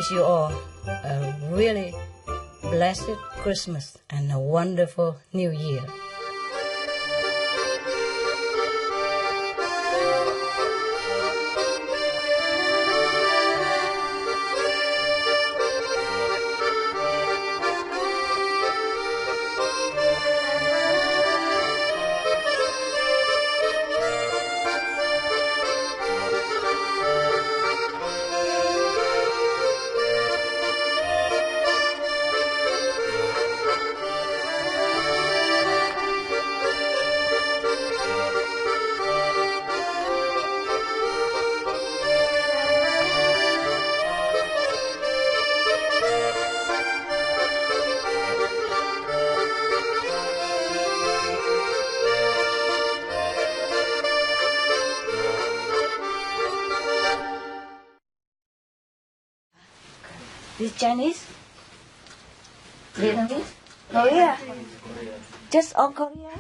wish you all a really blessed Christmas and a wonderful New Year. This Chinese? Vietnamese? Korea? Just all Korea?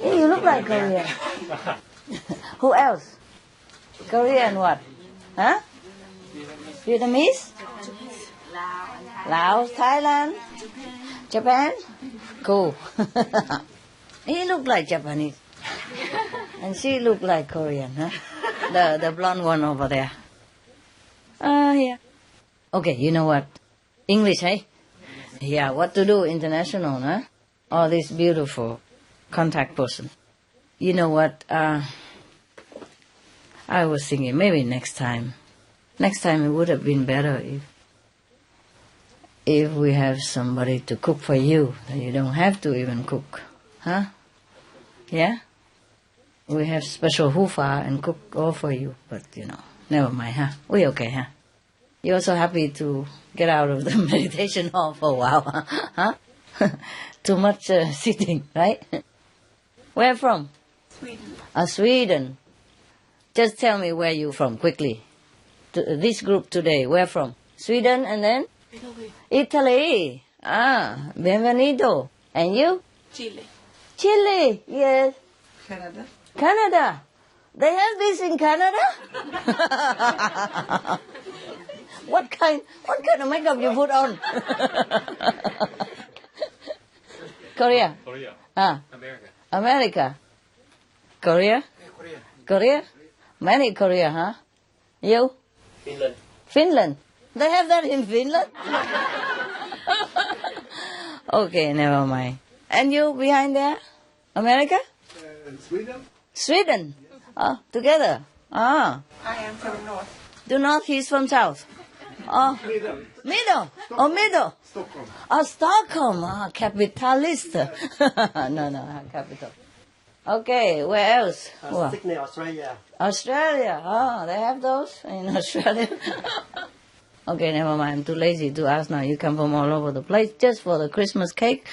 Yeah, you look like Korea. Who else? Korea and what? Huh? Vietnamese? Laos, Thailand? Japan? Cool. He looked like Japanese. And she looked like Korean, huh? The blonde one over there. Yeah. Okay, you know what? English, hey? Yeah, what to do international, huh? All this beautiful contact person. You know what? I was thinking maybe next time. Next time it would have been better if we have somebody to cook for you. You don't have to even cook, huh? Yeah? We have special hufa and cook all for you, but never mind, huh? We okay, huh? You're so happy to get out of the meditation hall for a while, huh? Too much sitting, right? Where from? Sweden. Sweden. Just tell me where you're from, quickly. This group today, where from? Sweden and then? Italy. Italy. Bienvenido. And you? Chile. Chile, yes. Canada. Canada. They have this in Canada? What kind of makeup you put on? Korea. America. America. Korea? Korea. Korea? Many Korea, huh? You? Finland. Finland. They have that in Finland? Okay, never mind. And you behind there? America? Sweden. Sweden? Oh, together? Ah. I am from north. The north, he's from south. Oh, middle. Oh, middle. Stockholm. Oh, Stockholm. Capitalist. No, capital. Okay, where else? Sydney, Australia. Australia. Oh, they have those in Australia. Okay, never mind. I'm too lazy to ask now. You come from all over the place just for the Christmas cake.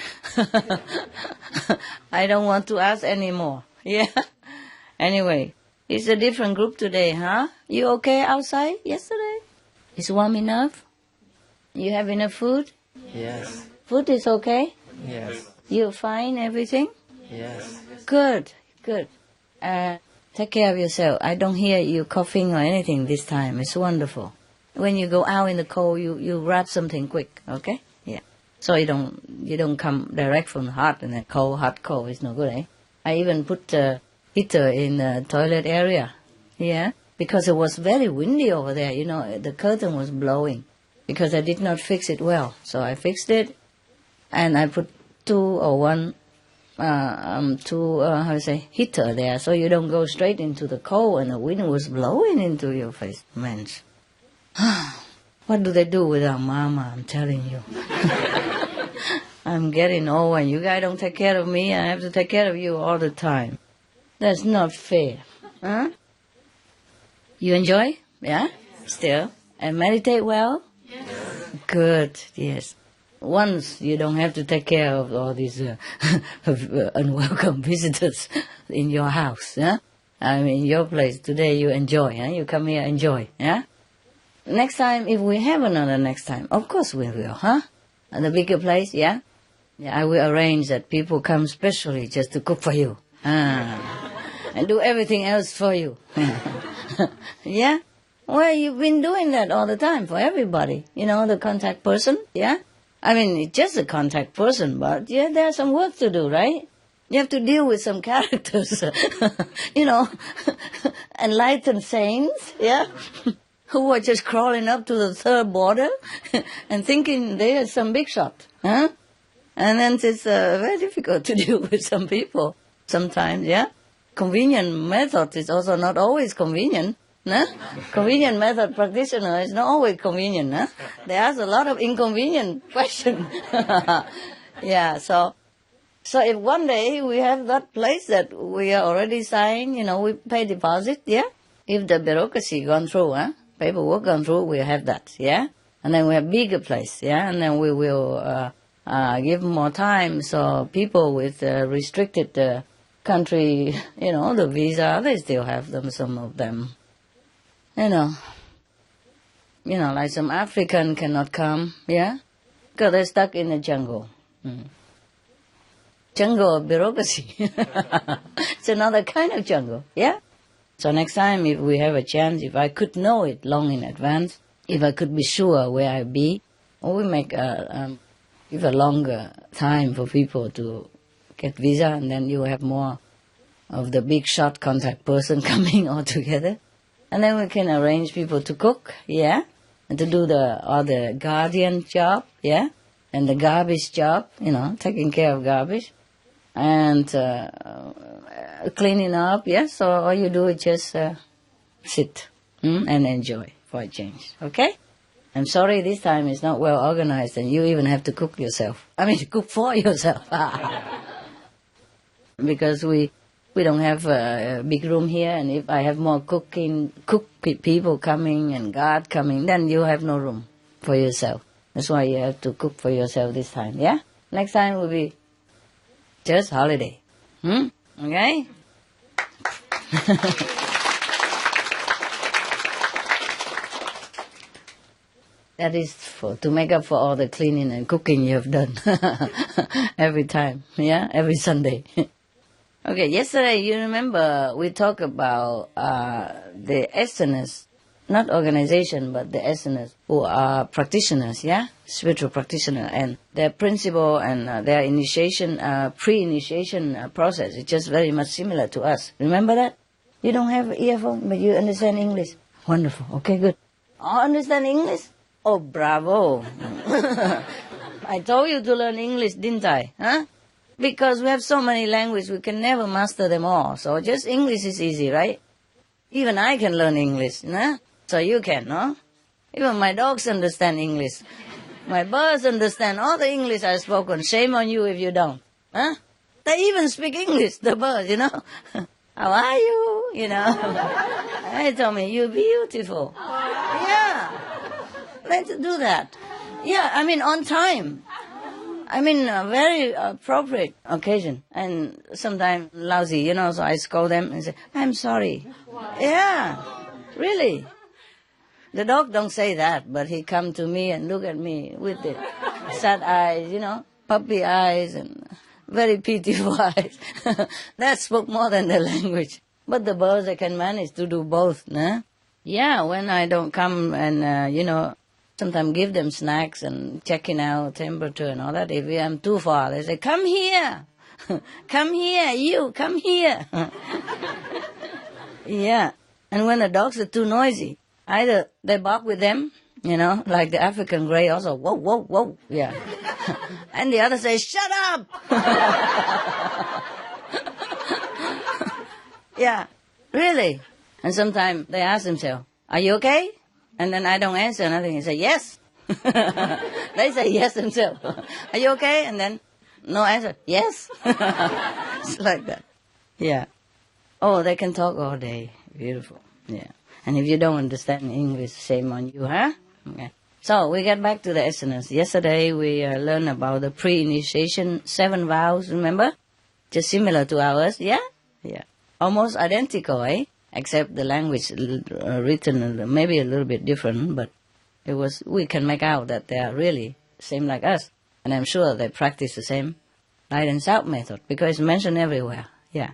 I don't want to ask anymore. Yeah. Anyway, it's a different group today, huh? You okay outside yesterday? It's warm enough? You have enough food? Yes. Food is okay? Yes. You find everything? Yes. Good. Take care of yourself. I don't hear you coughing or anything this time. It's wonderful. When you go out in the cold, you wrap something quick, okay? Yeah. So you don't come direct from the hot and then hot, cold. It's no good, eh? I even put a heater in the toilet area. Yeah. Because it was very windy over there, the curtain was blowing. Because I did not fix it well. So I fixed it, and I put heater there, so you don't go straight into the cold, and the wind was blowing into your face. Man. What do they do with our mama, I'm telling you. I'm getting old, and you guys don't take care of me, I have to take care of you all the time. That's not fair. Huh? You enjoy? Yeah? Still? And meditate well? Yes. Good, yes. Once you don't have to take care of all these unwelcome visitors in your house, yeah? I mean, your place today you enjoy, huh? You come here, enjoy, yeah? Next time, if we have another next time, of course we will, huh? And the bigger place, yeah? Yeah, I will arrange that people come specially just to cook for you. And do everything else for you. Yeah? Well, you've been doing that all the time for everybody. You know, the contact person, yeah? I mean, it's just a contact person, but yeah, there's some work to do, right? You have to deal with some characters, you know, enlightened saints, yeah? Who are just crawling up to the third border and thinking they are some big shot, huh? And then it's very difficult to deal with some people sometimes, yeah? Convenient method is also not always convenient. No? Convenient method practitioner is not always convenient. Huh? They ask a lot of inconvenient questions. Yeah, so if one day we have that place that we are already signed, you know, we pay deposit, yeah? If the bureaucracy gone through, paperwork gone through, we have that, yeah? And then we have bigger place, yeah? And then we will give more time so people with restricted country, you know, the visa, they still have them, some of them. You know, like some African cannot come, yeah? Because they're stuck in the jungle. Jungle of bureaucracy. It's another kind of jungle, yeah? So next time, if we have a chance, if I could know it long in advance, if I could be sure where I'll be, or we make give a longer time for people to get visa, and then you have more of the big shot contact person coming all together. And then we can arrange people to cook, yeah? And to do all the guardian job, yeah? And the garbage job, you know, taking care of garbage. And cleaning up, yeah? So all you do is just sit and enjoy for a change, okay? I'm sorry this time it's not well organized and you even have to cook yourself. I mean, cook for yourself. Because we don't have a big room here, and if I have more cook people coming and guard coming, then you have no room for yourself. That's why you have to cook for yourself this time, yeah? Next time will be just holiday. Okay? That is to make up for all the cleaning and cooking you have done every time, yeah? Every Sunday. Okay, yesterday, you remember, we talked about the asanas, not organization, but the asanas, who are practitioners, yeah? Spiritual practitioners, and their principle and their initiation, pre-initiation process is just very much similar to us. Remember that? You don't have earphone, but you understand English. Wonderful, okay, good. Oh, understand English? Oh, bravo. I told you to learn English, didn't I? Huh? Because we have so many languages, we can never master them all. So just English is easy, right? Even I can learn English, no? So you can, no? Even my dogs understand English. My birds understand all the English I've spoken. Shame on you if you don't. Huh? They even speak English, the birds, you know? How are you? You know? They told me, you're beautiful. Yeah. Let's do that. Yeah, I mean, on time. I mean, a very appropriate occasion. And sometimes lousy, you know, so I scold them and say, I'm sorry. Wow. Yeah, really. The dog don't say that, but he come to me and look at me with the sad eyes, you know, puppy eyes and very pitiful eyes. That spoke more than the language. But the birds, they can manage to do both, nah? Yeah, when I don't come and, you know, sometimes give them snacks and checking out temperature and all that. If I'm too far, they say, come here. Come here, you, come here. Yeah. And when the dogs are too noisy, either they bark with them, you know, like the African grey also, whoa, whoa, whoa, yeah. And the other says, shut up. Yeah, really. And sometimes they ask themselves, are you okay? And then I don't answer nothing. I say, yes. They say yes themselves. Are you okay? And then no answer. Yes. It's like that. Yeah. Oh, they can talk all day. Beautiful. Yeah. And if you don't understand English, shame on you, huh? Okay. So we get back to the asanas. Yesterday we learned about the pre-initiation 7 vows, remember? Just similar to ours, yeah? Yeah. Almost identical, eh? Except the language written maybe a little bit different, but we can make out that they are really same like us. And I'm sure they practice the same light and sound method, because it's mentioned everywhere. Yeah.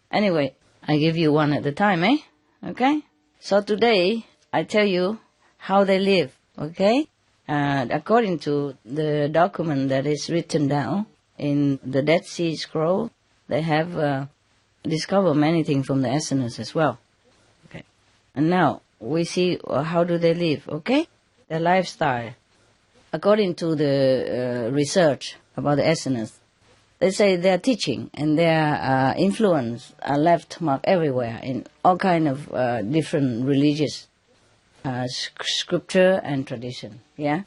Anyway, I give you one at a time, eh? Okay? So today, I tell you how they live, okay? According to the document that is written down in the Dead Sea Scroll, they have discovered many things from the Essenes as well. Okay. And now we see how do they live, okay? Their lifestyle. According to the research about the Essenes, they say their teaching and their influence are left marked everywhere in all kind of different religious scripture and tradition. Yeah,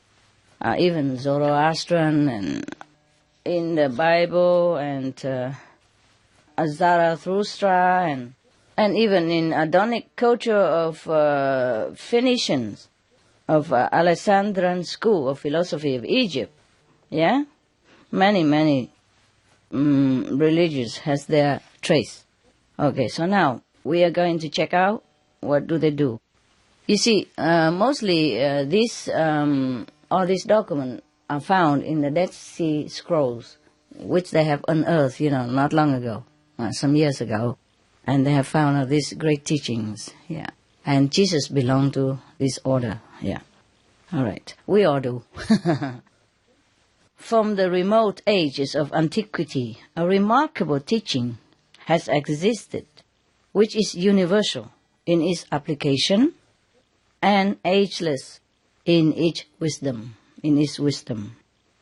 even Zoroastrian and in the Bible and Zarathustra and even in Adonic culture of Phoenicians, of Alexandrian school of philosophy of Egypt. Yeah, many religions has their trace. Okay, so now we are going to check out what do they do. You see, mostly all these documents are found in the Dead Sea Scrolls, which they have unearthed, not long ago, some years ago, and they have found out these great teachings. Yeah, and Jesus belonged to this order. Yeah, all right, we all do. From the remote ages of antiquity, a remarkable teaching has existed, which is universal in its application and ageless in its wisdom.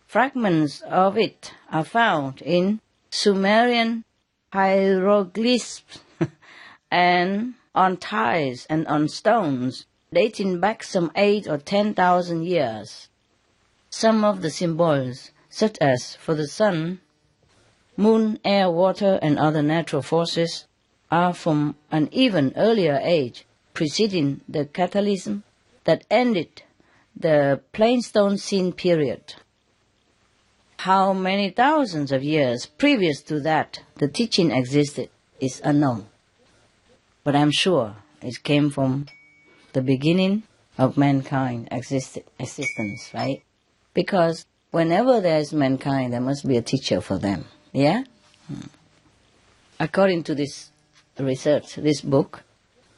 Fragments of it are found in Sumerian hieroglyphs and on tiles and on stones dating back some 8,000 or 10,000 years. Some of the symbols, such as for the sun, moon, air, water, and other natural forces, are from an even earlier age, preceding the catalysm that ended the Pleistocene period. How many thousands of years previous to that the teaching existed is unknown. But I'm sure it came from the beginning of mankind existence, right? Because whenever there is mankind, there must be a teacher for them. Yeah? According to this research, this book,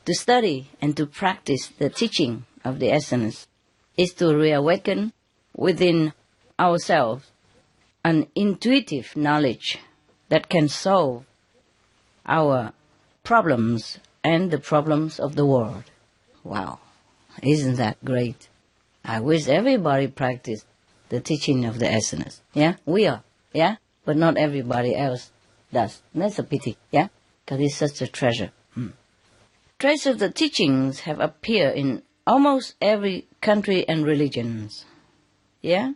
to study and to practice the teaching of the Essenes is to reawaken within ourselves an intuitive knowledge that can solve our problems and the problems of the world. Wow, isn't that great? I wish everybody practiced the teaching of the Essenes. Yeah, we are. Yeah, but not everybody else does. That's a pity. Yeah, because it's such a treasure. Traces of the teachings have appeared in almost every country and religions. Yeah,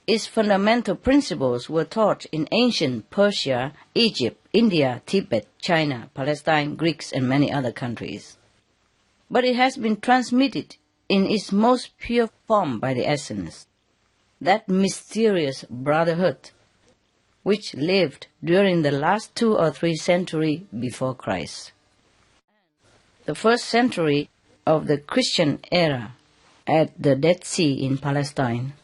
its fundamental principles were taught in ancient Persia, Egypt, India, Tibet, China, Palestine, Greeks, and many other countries. But it has been transmitted in its most pure form by the Essenes, that mysterious brotherhood which lived during the last 2 or 3 centuries before Christ. The first century of the Christian era at the Dead Sea in Palestine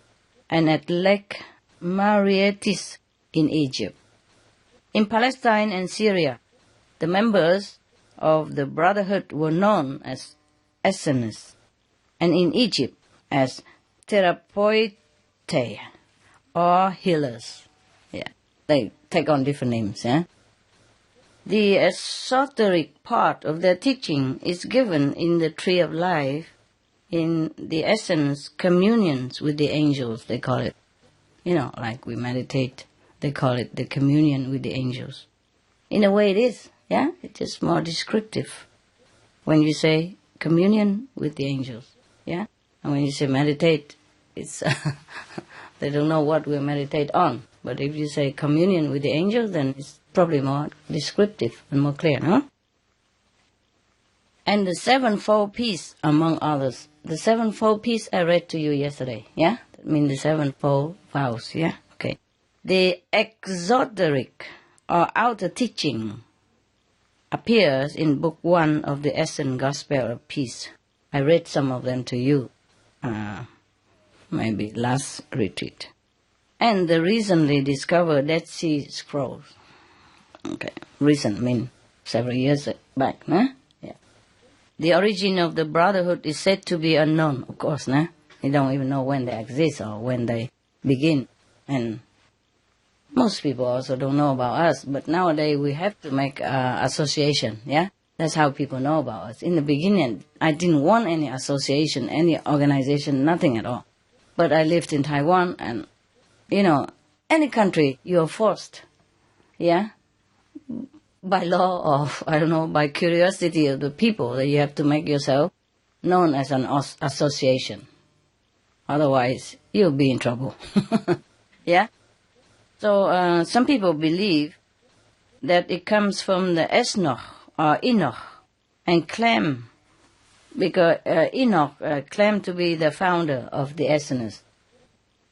and at Lake Mareotis in Egypt. In Palestine and Syria, the members of the brotherhood were known as Essenes, and in Egypt as Therapeutae or healers. Yeah, they take on different names. Yeah. The esoteric part of their teaching is given in the Tree of Life, in the Essence communions with the angels, they call it. Like we meditate, they call it the communion with the angels. In a way it is, yeah? It's just more descriptive. When you say communion with the angels, yeah? And when you say meditate, it's they don't know what we meditate on. But if you say communion with the angels, then it's probably more descriptive and more clear, no? And the sevenfold piece, among others. The sevenfold piece I read to you yesterday, yeah? That means the sevenfold vows, yeah? Okay. The exoteric or outer teaching appears in Book 1 of the Essen Gospel of Peace. I read some of them to you, maybe last retreat. And the recently discovered Dead Sea Scrolls. Okay, recent mean several years back, huh? Yeah. The origin of the brotherhood is said to be unknown, of course, nah? You don't even know when they exist or when they begin. And most people also don't know about us, but nowadays we have to make association, yeah? That's how people know about us. In the beginning, I didn't want any association, any organization, nothing at all. But I lived in Taiwan, and, you know, any country, you're forced, yeah? By law or, I don't know, by curiosity of the people, that you have to make yourself known as an association. Otherwise, you'll be in trouble, yeah? So some people believe that it comes from the Enoch or Enoch, and claim, because Enoch claimed to be the founder of the essence.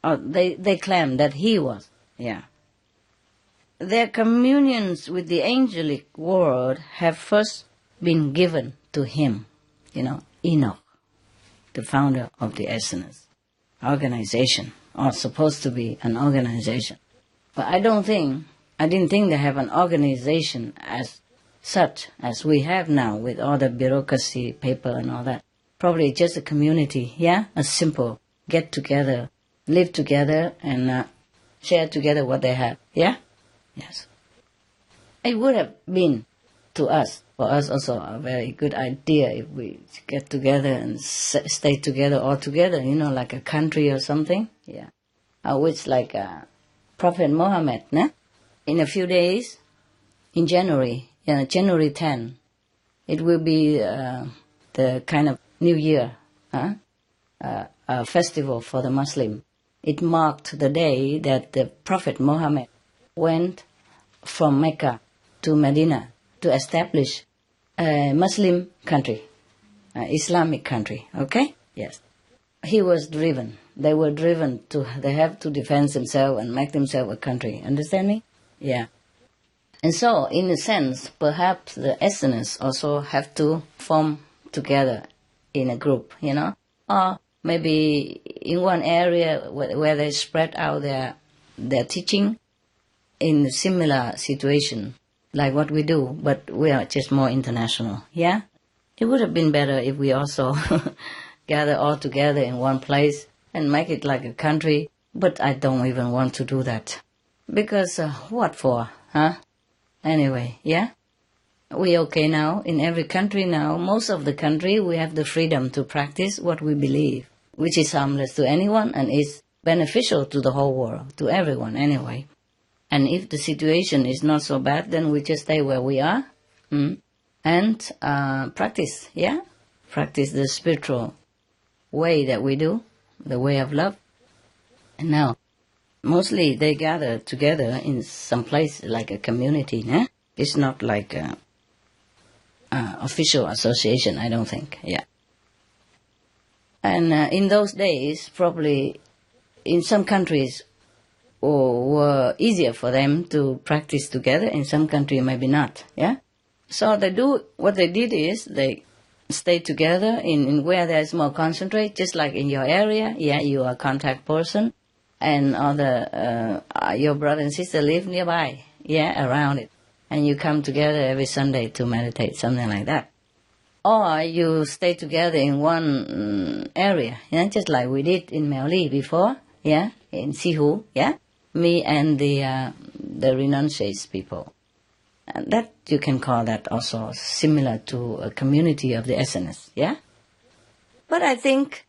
Or they claim that he was, yeah. Their communions with the angelic world have first been given to him, you know, Enoch, the founder of the essence organization, or supposed to be an organization. But I didn't think they have an organization as such as we have now with all the bureaucracy, paper and all that. Probably just a community, yeah? A simple get together, live together and share together what they have, yeah? Yes. It would have been for us also a very good idea if we get together and stay together all together, you know, like a country or something, yeah. Which like Prophet Muhammad, nah? In a few days, in January 10, it will be the kind of New Year, a festival for the Muslim. It marked the day that the Prophet Muhammad went from Mecca to Medina to establish a Muslim country, Islamic country, okay? Yes. He was driven. They were driven they have to defend themselves and make themselves a country. Understand me? Yeah. And so, in a sense, perhaps the essence also have to form together in a group, you know? Or maybe in one area where they spread out their teaching in a similar situation, like what we do, but we are just more international, yeah? It would have been better if we also gather all together in one place and make it like a country, but I don't even want to do that. Because what for, huh? Anyway, yeah? We okay now. In every country now, most of the country, we have the freedom to practice what we believe, which is harmless to anyone and is beneficial to the whole world, to everyone anyway. And if the situation is not so bad, then we just stay where we are and practice, yeah? Practice the spiritual way that we do, the way of love. And now, mostly they gather together in some place like a community, nah? It's not like a official association, I don't think, yeah. And in those days, probably in some countries, were easier for them to practice together. In some country, maybe not, yeah? So what they did is they stay together in where there's more concentrate, just like in your area, yeah, you are a contact person, and your brother and sister live nearby, yeah, around it. And you come together every Sunday to meditate, something like that. Or you stay together in one area, yeah, just like we did in Meo Li before, yeah, in Sihu, yeah? Me and the renunciates people. And that, you can call that also similar to a community of the essence, yeah? But I think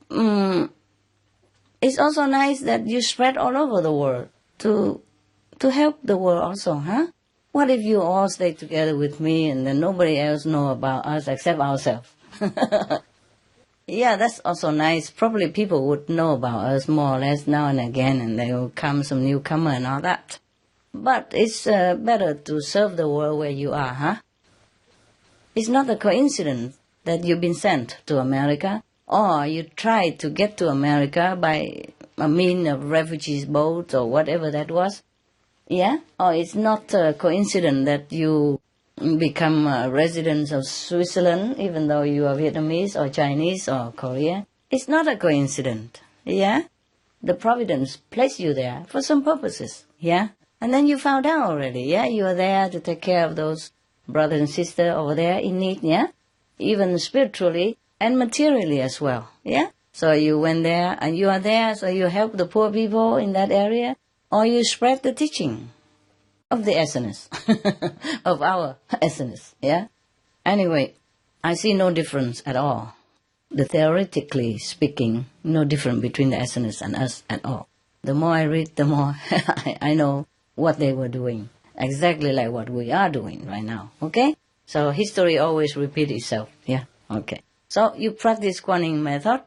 it's also nice that you spread all over the world to help the world also, huh? What if you all stay together with me and then nobody else know about us except ourselves? Yeah, that's also nice. Probably people would know about us more or less now and again, and there will come some newcomer and all that. But it's better to serve the world where you are, huh? It's not a coincidence that you've been sent to America, or you tried to get to America by a means of refugees boat or whatever that was. Yeah? Or it's not a coincidence that you become residents of Switzerland, even though you are Vietnamese or Chinese or Korean. It's not a coincidence, yeah? The Providence placed you there for some purposes, yeah? And then you found out already, yeah? You are there to take care of those brothers and sisters over there in need, yeah? even spiritually and materially as well. Yeah? So you went there and you are there, so you help the poor people in that area, or you spread the teaching of the essence, of our essence. Yeah? Anyway, I see no difference at all. The theoretically speaking, no difference between the essence and us at all. The more I read, the more I know what they were doing. Exactly like what we are doing right now. Okay? So history always repeats itself. Yeah? Okay. So you practice Kuan method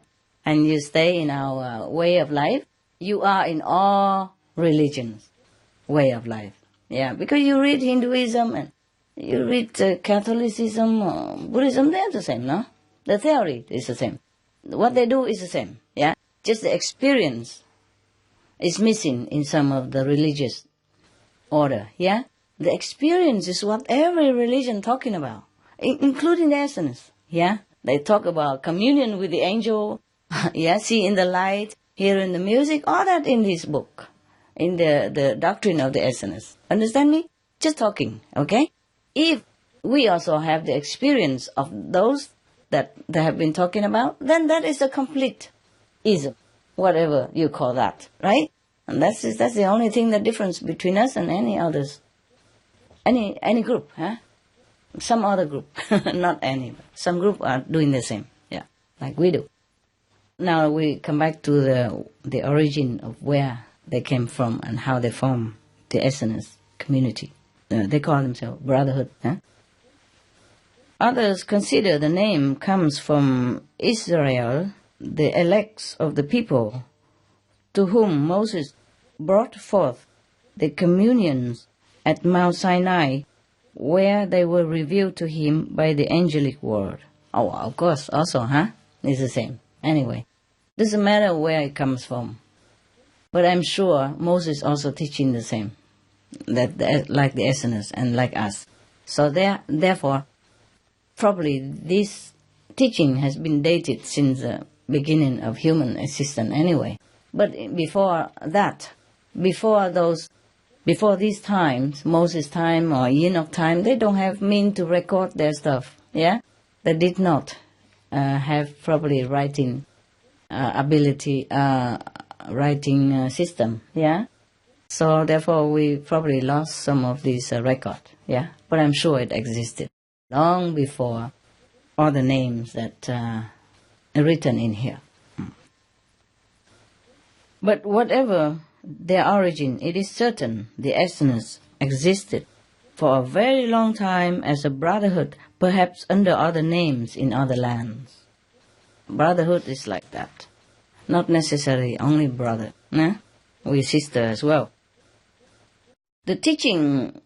and you stay in our way of life. You are in all religions' way of life. Yeah? Because you read Hinduism and you read Catholicism or Buddhism, they're the same, no? The theory is the same. What they do is the same. Yeah? Just the experience is missing in some of the religious order, yeah? The experience is what every religion talking about, including the essence, yeah? They talk about communion with the angel, yeah? See in the light, hear in the music, all that in this book, in the doctrine of the essence. Understand me? Just talking, okay? If we also have the experience of those that they have been talking about, then that is a complete ism, whatever you call that, right? And that's the only thing, the difference between us and any others. Any group, huh? Some other group, not any. Some group are doing the same, yeah, like we do. Now we come back to the origin of where they came from and how they form the essence community. They call themselves brotherhood, huh? Others consider the name comes from Israel, the elects of the people, to whom Moses brought forth the communions at Mount Sinai, where they were revealed to him by the angelic word. Oh, of course, also, huh? It's the same. Anyway, doesn't matter where it comes from. But I'm sure Moses also teaching the same, that like the essence and like us. So therefore, probably this teaching has been dated since the beginning of human existence anyway. But before that, before these times, Moses' time or Enoch time, they don't have means to record their stuff. Yeah, they did not have probably writing ability, writing system. Yeah, so therefore we probably lost some of these record. Yeah, but I'm sure it existed long before all the names that are written in here. But whatever their origin, it is certain the essence existed for a very long time as a brotherhood, perhaps under other names in other lands. Brotherhood is like that. Not necessarily only brother. Nah? We sister as well. The teaching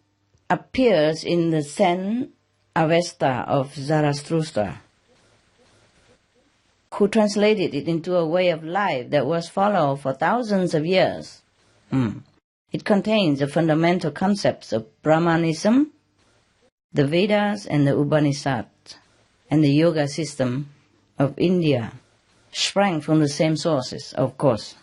appears in the Zen Avesta of Zarathustra, who translated it into a way of life that was followed for thousands of years. It contains the fundamental concepts of Brahmanism, the Vedas and the Upanishads, and the yoga system of India, sprang from the same sources, of course.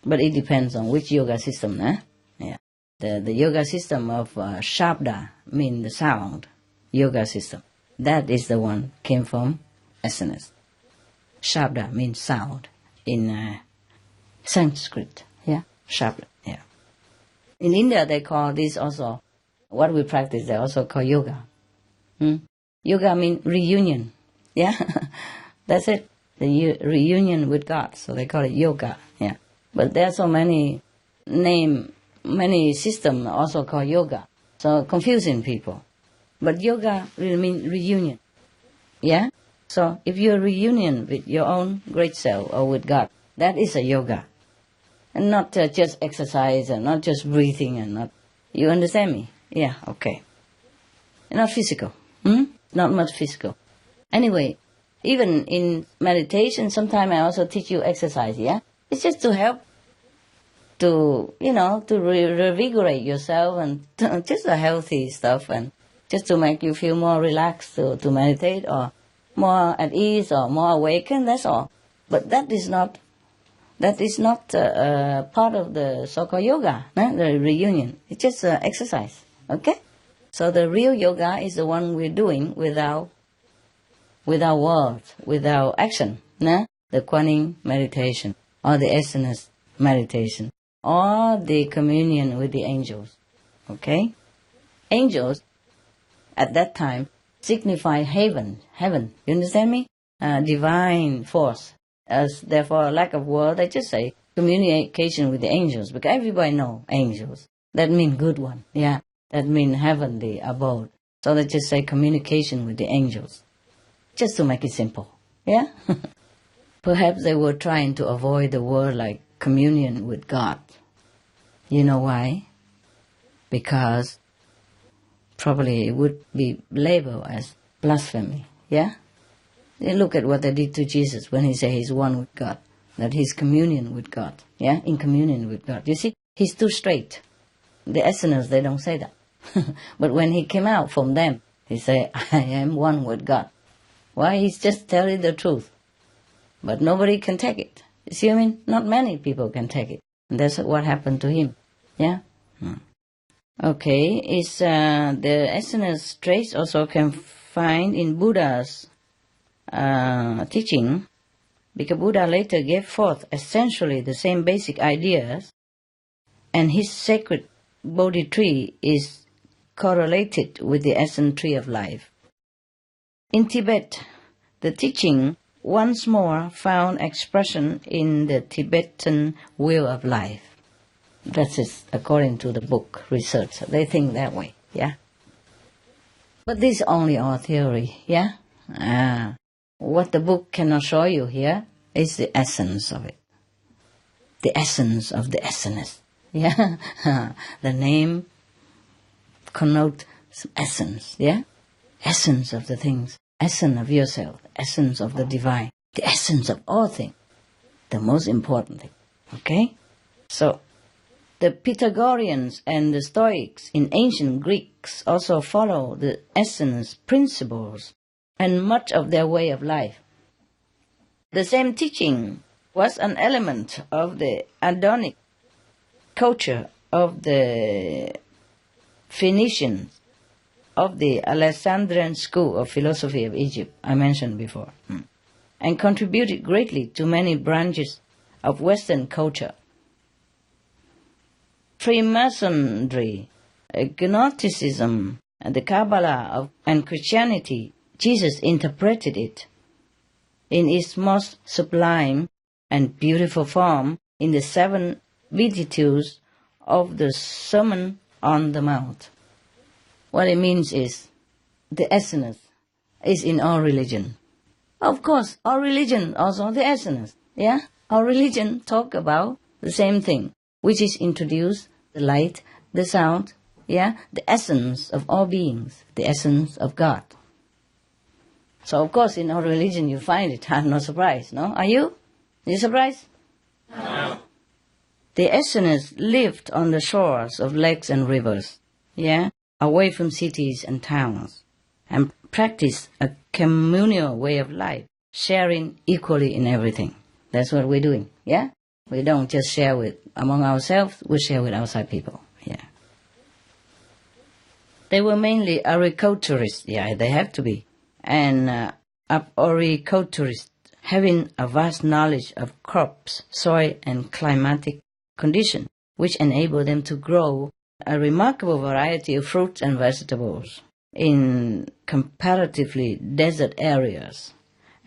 But it depends on which yoga system, eh? Yeah. The yoga system of Shabda, means the sound, yoga system. That is the one came from essence. Shabda means sound in Sanskrit. Yeah, Shabda. Yeah. In India, they call this also, what we practice, they also call yoga. Yoga means reunion. Yeah, that's it. The reunion with God. So they call it yoga. Yeah. But there are so many many systems also called yoga. So confusing people. But yoga really means reunion. Yeah? So if you're reunion with your own great self or with God, that is a yoga. And not just exercise and not just breathing and not... You understand me? Yeah, okay. Not physical. Not much physical. Anyway, even in meditation, sometimes I also teach you exercise, yeah? It's just to help to, to revigorate yourself and just a healthy stuff and just to make you feel more relaxed to meditate or more at ease or more awakened, that's all. But that is not part of the so-called yoga, the reunion. It's just exercise, okay? So the real yoga is the one we're doing without without words, without action, nah? The Kuan meditation, or the essence meditation, or the communion with the angels. Okay? Angels, at that time, signify heaven. You understand me? Divine force. As therefore, lack of word, I just say communication with the angels, because everybody know angels. That means good one, yeah. That means heavenly abode. So they just say communication with the angels, just to make it simple, yeah. Perhaps they were trying to avoid the word like communion with God. You know why? Because probably it would be labeled as blasphemy, yeah? They look at what they did to Jesus when he said he's one with God, that he's communion with God, yeah? In communion with God. You see, he's too straight. The Easterners, they don't say that. But when he came out from them, he said, I am one with God. Why? He's just telling the truth. But nobody can take it. You see what I mean? Not many people can take it. And that's what happened to him, yeah? Okay, is the essence trace also can find in Buddha's teaching, because Buddha later gave forth essentially the same basic ideas, and his sacred Bodhi tree is correlated with the essence tree of life. In Tibet, the teaching once more found expression in the Tibetan will of life. That is according to the book research. They think that way, yeah. But this is only our theory, yeah. What the book cannot show you here is the essence of it. The essence of the essence, yeah. The name connotes essence, yeah. Essence of the things, essence of yourself, essence of the divine, the essence of all things, the most important thing, okay? So, the Pythagoreans and the Stoics in ancient Greeks also follow the essence principles and much of their way of life. The same teaching was an element of the Adonic culture of the Phoenicians, of the Alexandrian school of philosophy of Egypt, I mentioned before, and contributed greatly to many branches of Western culture. Freemasonry, Gnosticism, and the Kabbalah and Christianity, Jesus interpreted it in its most sublime and beautiful form in the 7 Beatitudes of the Sermon on the Mount. What it means is, the essence is in all religion. Of course, all religion also the essence, yeah? All religion talk about the same thing, which is introduced the light, the sound, yeah? The essence of all beings, the essence of God. So of course in all religion you find it. I'm not surprised, no? Are you? Are you surprised? No. The essence lived on the shores of lakes and rivers, yeah? Away from cities and towns, and practiced a communal way of life, sharing equally in everything. That's what we're doing, yeah? We don't just share with among ourselves, we share with outside people, yeah. They were mainly agriculturists, yeah, they have to be, and arboriculturists, having a vast knowledge of crops, soil, and climatic conditions, which enable them to grow a remarkable variety of fruits and vegetables in comparatively desert areas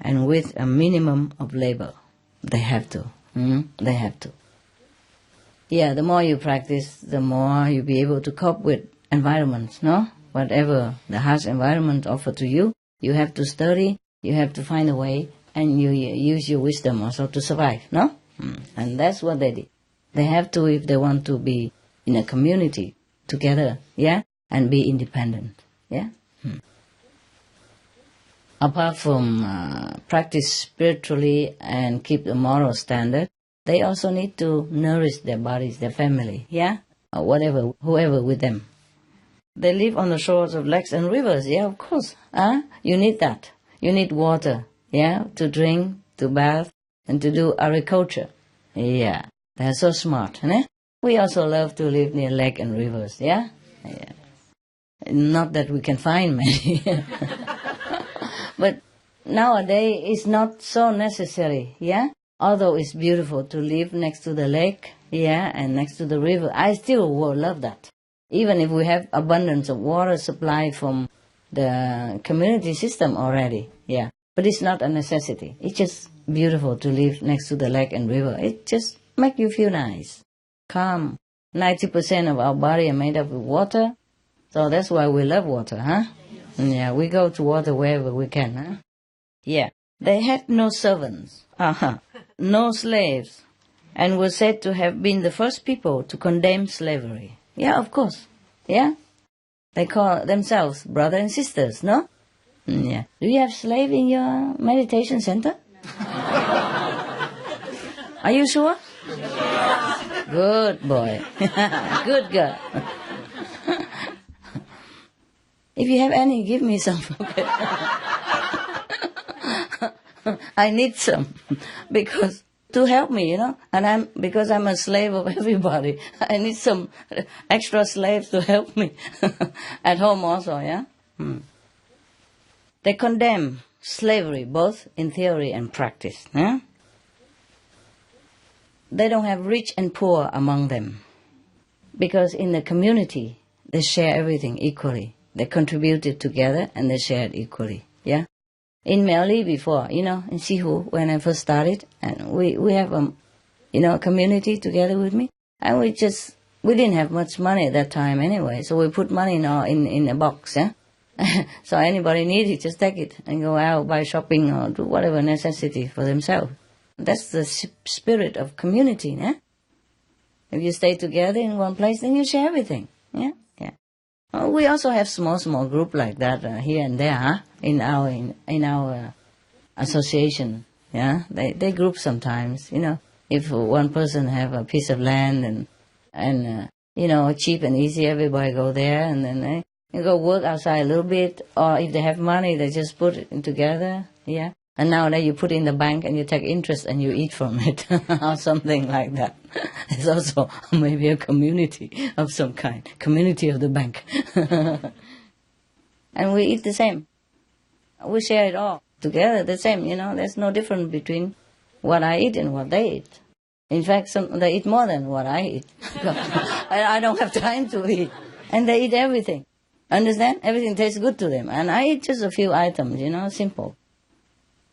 and with a minimum of labor. They have to. They have to. Yeah, the more you practice, the more you'll be able to cope with environments, no? Whatever the harsh environment offer to you, you have to study, you have to find a way, and you use your wisdom also to survive, no? And that's what they did. They have to if they want to be in a community together, yeah? And be independent, yeah? Apart from practice spiritually and keep the moral standard, they also need to nourish their bodies, their family, yeah? Or whatever, whoever with them. They live on the shores of lakes and rivers, yeah, of course. You need that. You need water, yeah, to drink, to bath, and to do agriculture. Yeah, they're so smart, eh? We also love to live near lake and rivers, yeah? Yeah. Not that we can find many. But nowadays it's not so necessary, yeah? Although it's beautiful to live next to the lake, yeah, and next to the river, I still will love that. Even if we have abundance of water supply from the community system already, yeah. But it's not a necessity. It's just beautiful to live next to the lake and river. It just makes you feel nice, calm. 90% of our body are made up of water, so that's why we love water, huh? Yeah, we go to water wherever we can, huh? Yeah. They had no servants, no slaves, and were said to have been the first people to condemn slavery. Yeah, of course. Yeah? They call themselves brother and sisters, no? Yeah. Do you have slave in your meditation center? Are you sure? Good boy. Good girl. If you have any, give me some. Okay. I need some because to help me, and because I'm a slave of everybody. I need some extra slaves to help me at home also, yeah? They condemn slavery both in theory and practice, yeah? They don't have rich and poor among them because in the community they share everything equally. They contributed together and they shared equally, yeah? In Meli before, in Sihu, when I first started, and we have a community together with me, and we didn't have much money at that time anyway, so we put money in a box, yeah? So anybody needs it, just take it and go out, buy shopping or do whatever necessity for themselves. That's the spirit of community, yeah? If you stay together in one place, then you share everything, yeah? Yeah. We also have small group like that here and there, huh? In our association, yeah. They group sometimes, If one person have a piece of land and cheap and easy, everybody go there, and then they go work outside a little bit, or if they have money, they just put it together, yeah. And nowadays you put it in the bank and you take interest and you eat from it, or something like that. It's also maybe a community of some kind, community of the bank. And we eat the same. We share it all together, the same, There's no difference between what I eat and what they eat. In fact, they eat more than what I eat. I don't have time to eat. And they eat everything. Understand? Everything tastes good to them. And I eat just a few items, simple.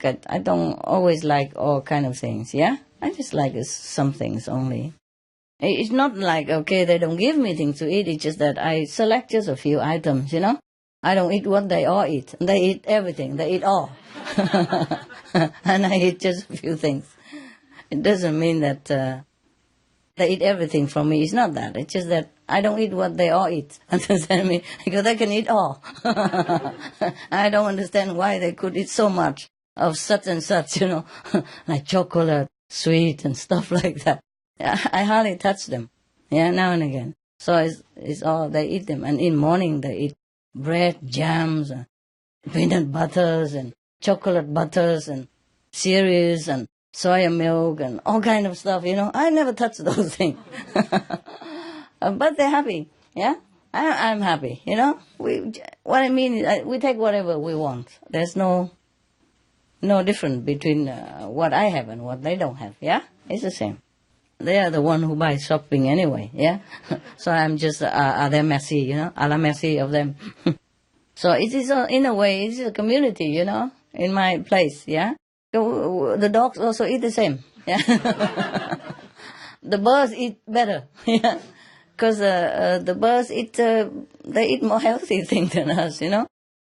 I don't always like all kind of things, yeah? I just like some things only. It's not like, okay, they don't give me things to eat, it's just that I select just a few items, I don't eat what they all eat. They eat everything, they eat all. And I eat just a few things. It doesn't mean that they eat everything from me, it's not that. It's just that I don't eat what they all eat. Understand me? Because they can eat all. I don't understand why they could eat so much of such and such, like chocolate, sweet and stuff like that. I hardly touch them, now and again. So it's all, they eat them. And in morning they eat bread, jams, peanut butters and chocolate butters and cereals and soya milk and all kind of stuff, I never touch those things. But they're happy, yeah? I'm happy, What I mean is we take whatever we want. There's no difference between what I have and what they don't have, yeah? It's the same. They are the one who buy shopping anyway, yeah? So I'm just a la Messi, a la Messi of them. So it is, in a way, it's a community, in my place, yeah? The dogs also eat the same, yeah? The birds eat better, yeah? Because the birds they eat more healthy things than us,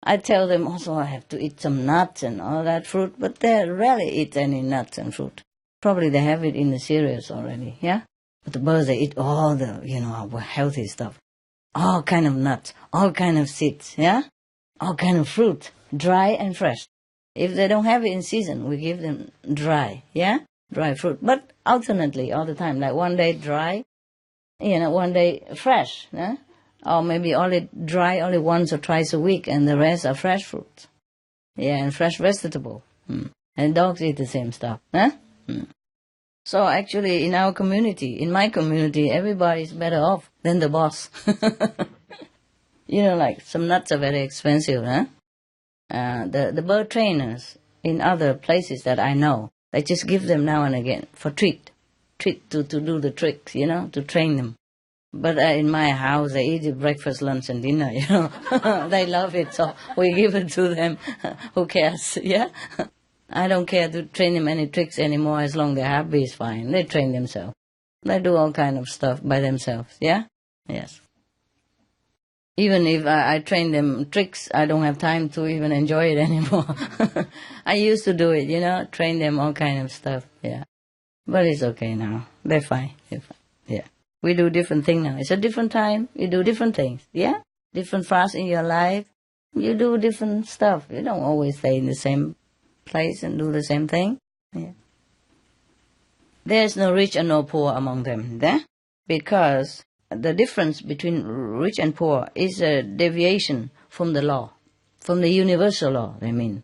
I tell them also I have to eat some nuts and all that fruit, but they rarely eat any nuts and fruit. Probably they have it in the cereals already, yeah? But the birds, they eat all the, healthy stuff. All kind of nuts, all kind of seeds, yeah? All kind of fruit, dry and fresh. If they don't have it in season, we give them dry, yeah? Dry fruit. But alternately, all the time, like one day dry, one day fresh, yeah? Or maybe only dry only once or twice a week, and the rest are fresh fruit. Yeah, and fresh vegetable. And dogs eat the same stuff, huh? So actually, in our community, in my community, everybody's better off than the boss. Like some nuts are very expensive, huh? The bird trainers, in other places that I know. They just give them now and again for treat to do the tricks, to train them. But in my house, they eat it breakfast, lunch, and dinner, They love it, so we give it to them. Who cares, yeah? I don't care to train them any tricks anymore. As long as they're happy, it's fine. They train themselves. They do all kind of stuff by themselves, yeah? Yes. Even if I train them tricks, I don't have time to even enjoy it anymore. I used to do it, train them all kind of stuff, yeah. But it's okay now. They're fine. Yeah. We do different things now. It's a different time. You do different things, yeah? Different fast in your life. You do different stuff. You don't always stay in the same place and do the same thing, yeah. There's no rich and no poor among them, yeah? Because the difference between rich and poor is a deviation from the law, from the universal law, they mean.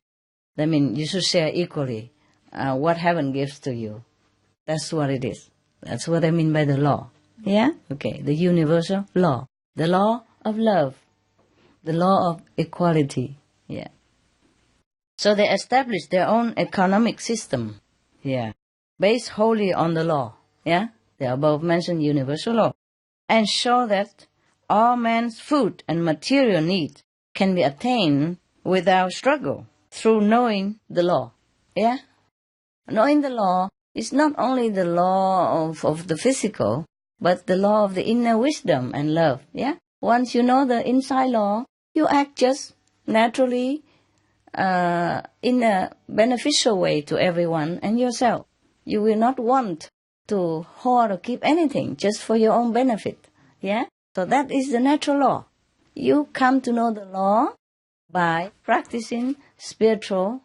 They mean you should share equally what heaven gives to you. That's what it is. That's what I mean by the law. Yeah? Okay, the universal law. The law of love. The law of equality. Yeah. So they established their own economic system. Yeah. Based wholly on the law. Yeah? The above mentioned universal law. And show that all man's food and material needs can be attained without struggle through knowing the law. Yeah? Knowing the law is not only the law of the physical, but the law of the inner wisdom and love. Yeah? Once you know the inside law, you act just naturally in a beneficial way to everyone and yourself. You will not want to hoard or keep anything just for your own benefit. Yeah? So that is the natural law. You come to know the law by practicing spiritual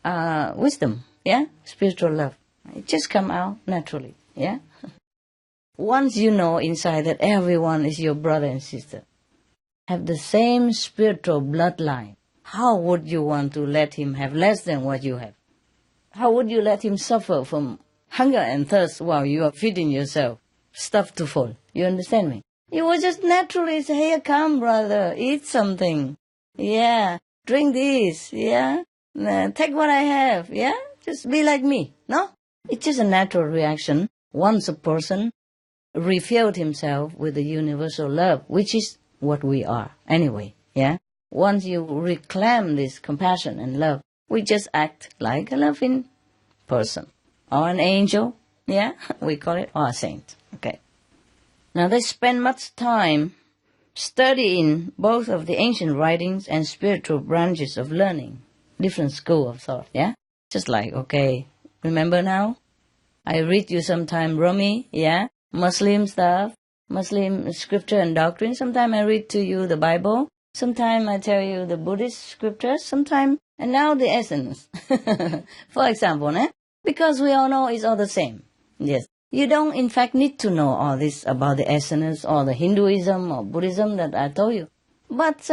wisdom. Yeah? Spiritual love. It just come out naturally. Yeah? Once you know inside that everyone is your brother and sister, have the same spiritual bloodline, how would you want to let him have less than what you have? How would you let him suffer from hunger and thirst while you are feeding yourself, stuffed to full? You understand me? You would just naturally say, here, come, brother, eat something. Yeah, drink this, yeah? Take what I have, yeah? Just be like me, no? It's just a natural reaction once a person refilled himself with the universal love, which is what we are anyway, yeah? Once you reclaim this compassion and love, we just act like a loving person, or an angel, yeah? We call it, or a saint, okay? Now they spend much time studying both of the ancient writings and spiritual branches of learning, different school of thought, yeah? Just like, okay, remember now? I read you sometime Rumi, yeah? Muslim stuff, Muslim scripture and doctrine. Sometime I read to you the Bible. Sometime I tell you the Buddhist scriptures. Sometime, and now the essence. For example, because we all know it's all the same. Yes. You don't in fact need to know all this about the essence or the Hinduism or Buddhism that I told you. But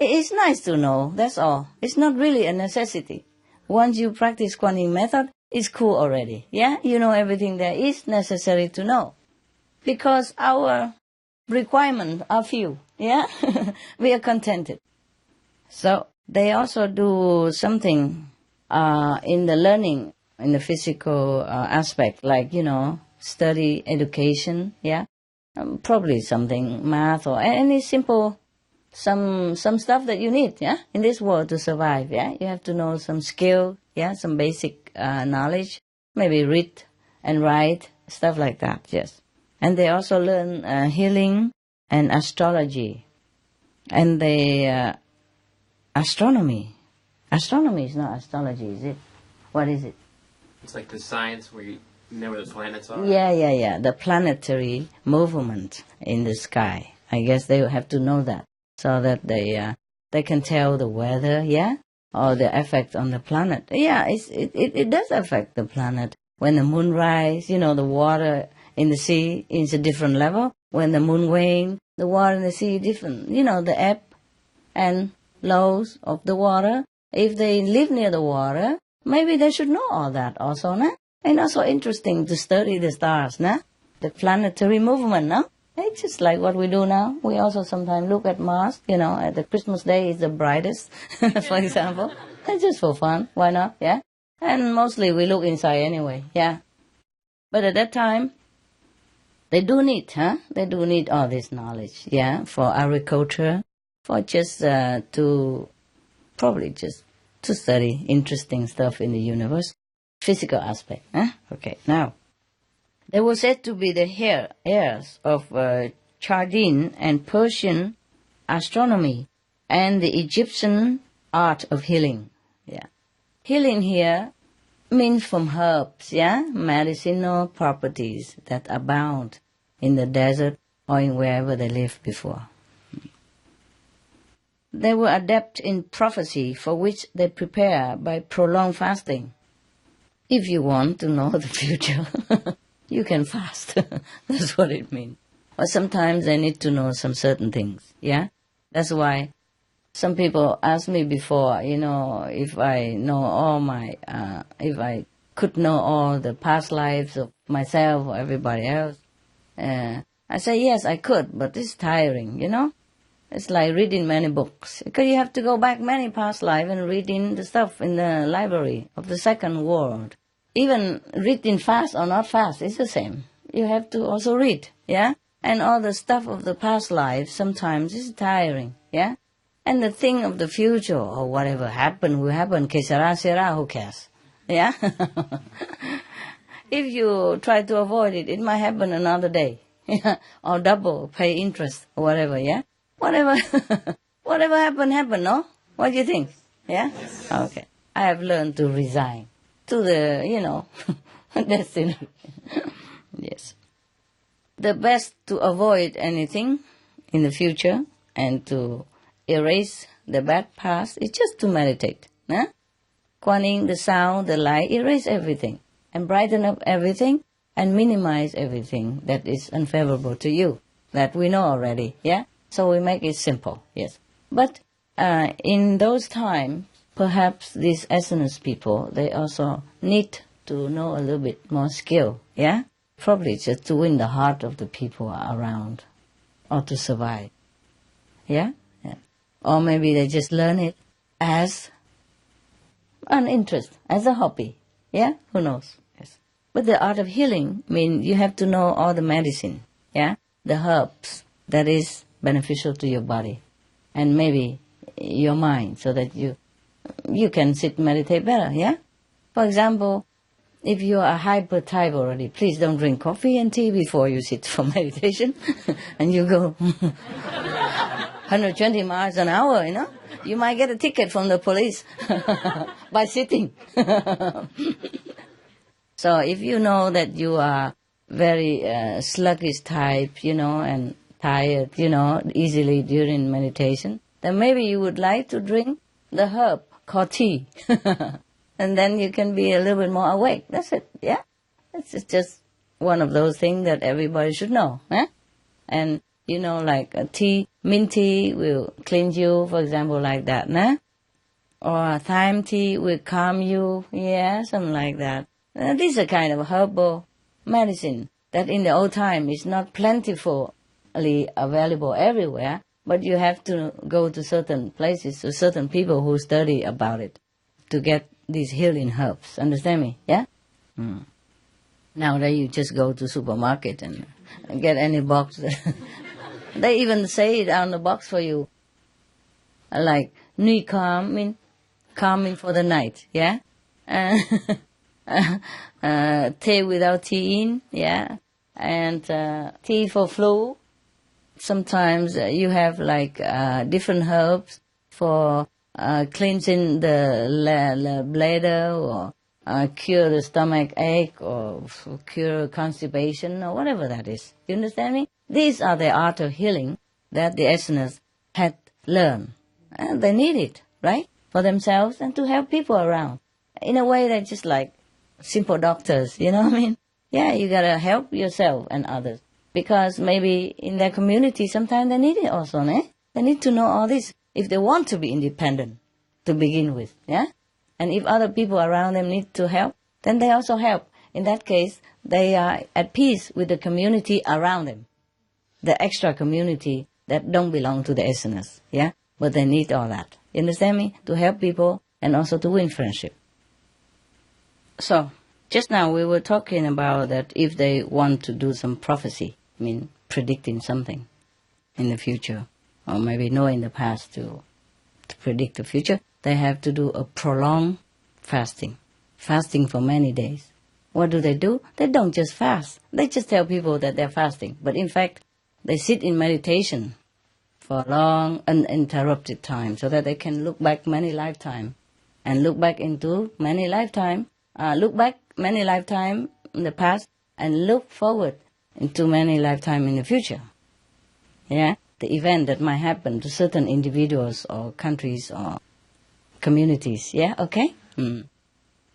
it's nice to know, that's all. It's not really a necessity. Once you practice Kuan Yin method, it's cool already. Yeah? You know everything there is necessary to know. Because our requirements are few. Yeah? We are contented. So they also do something in the learning, in the physical aspect, like, study, education, yeah? Probably something, math or any simple, some stuff that you need, yeah? In this world to survive, yeah? You have to know some skill, yeah? Some basic knowledge, maybe read and write, stuff like that, yes. And they also learn healing and astrology. And astronomy. Astronomy is not astrology, is it? What is it? It's like the science where you know where the planets are? Yeah. The planetary movement in the sky. I guess they have to know that so that they can tell the weather, yeah? Or the effect on the planet. Yeah, it does affect the planet. When the moon rises, the water in the sea is a different level. When the moon wanes, the water in the sea is different. The ebb and lows of the water. If they live near the water, maybe they should know all that also, nah? And also interesting to study the stars, nah? The planetary movement, no? It's just like what we do now. We also sometimes look at Mars, at the Christmas day is the brightest, for example. It's just for fun. Why not? Yeah. And mostly we look inside anyway. Yeah. But at that time, they do need all this knowledge. Yeah. For agriculture, for just to study interesting stuff in the universe, physical aspect. Okay. Now, they were said to be the heirs of Chaldean and Persian astronomy and the Egyptian art of healing. Yeah, healing here means from herbs. Yeah, medicinal properties that abound in the desert or in wherever they lived before. They were adept in prophecy, for which they prepare by prolonged fasting. If you want to know the future, you can fast. That's what it means. Or sometimes they need to know some certain things. Yeah, that's why some people ask me before, if I know if I could know all the past lives of myself or everybody else. I say, yes, I could, but it's tiring, It's like reading many books. Because you have to go back many past lives and reading the stuff in the library of the second world. Even reading fast or not fast, it's the same. You have to also read, yeah? And all the stuff of the past life sometimes is tiring, yeah? And the thing of the future or whatever happened will happen. Que sera, sera, who cares? Yeah? If you try to avoid it, it might happen another day. Yeah? Or double, pay interest, or whatever, yeah? Whatever happened, no? What do you think? Yeah? Okay. I have learned to resign to the, destiny. Yes. The best to avoid anything in the future and to erase the bad past is just to meditate. Kuan Yin, the sound, the light, erase everything and brighten up everything and minimize everything that is unfavorable to you that we know already. Yeah. So we make it simple. Yes. But in those times, perhaps these essence people, they also need to know a little bit more skill. Yeah. Probably just to win the heart of the people around or to survive. Yeah? Yeah. Or maybe they just learn it as an interest, as a hobby. Yeah? Who knows? Yes. But the art of healing means you have to know all the medicine. Yeah? The herbs that is beneficial to your body and maybe your mind so that you can sit and meditate better. Yeah? For example, if you are hyper type already, please don't drink coffee and tea before you sit for meditation. And you go 120 miles an hour, You might get a ticket from the police by sitting. So if you know that you are very sluggish type, and tired, easily during meditation, then maybe you would like to drink the herb called tea. And then you can be a little bit more awake. That's it, yeah? It's just one of those things that everybody should know. And, like tea, mint tea will cleanse you, for example, like that. Or thyme tea will calm you, yeah, something like that. This is a kind of herbal medicine that in the old time is not plentifully available everywhere, but you have to go to certain places, to certain people who study about it to get these healing herbs. Understand me? Yeah? Nowadays you just go to supermarket and get any box. They even say it on the box for you. Like, nuit calm, mean calming for the night, yeah? Tea without tea in, yeah? And tea for flu. Sometimes you have like different herbs for cleansing the bladder or cure the stomach ache or cure constipation or whatever that is. You understand me? These are the art of healing that the Easterners had learned. And they need it, right? For themselves and to help people around. In a way, they're just like simple doctors, you know what I mean? Yeah, you gotta help yourself and others. Because maybe in their community, sometimes they need it also, They need to know all this if they want to be independent to begin with, yeah? And if other people around them need to help, then they also help. In that case, they are at peace with the community around them. the extra community that don't belong to the Easterners, yeah? But they need all that. You understand me? To help people and also to win friendship. So, just now we were talking about that if they want to do some prophecy, I mean, predicting something in the future, or maybe know in the past to predict the future, they have to do a prolonged fasting for many days. What do? They don't just fast. They just tell people that they're fasting. But in fact, they sit in meditation for a long, uninterrupted time so that they can look back many lifetimes and look back into many lifetimes, look back many lifetimes in the past and look forward into many lifetimes in the future. Yeah? The event that might happen to certain individuals or countries or communities. Yeah? Okay?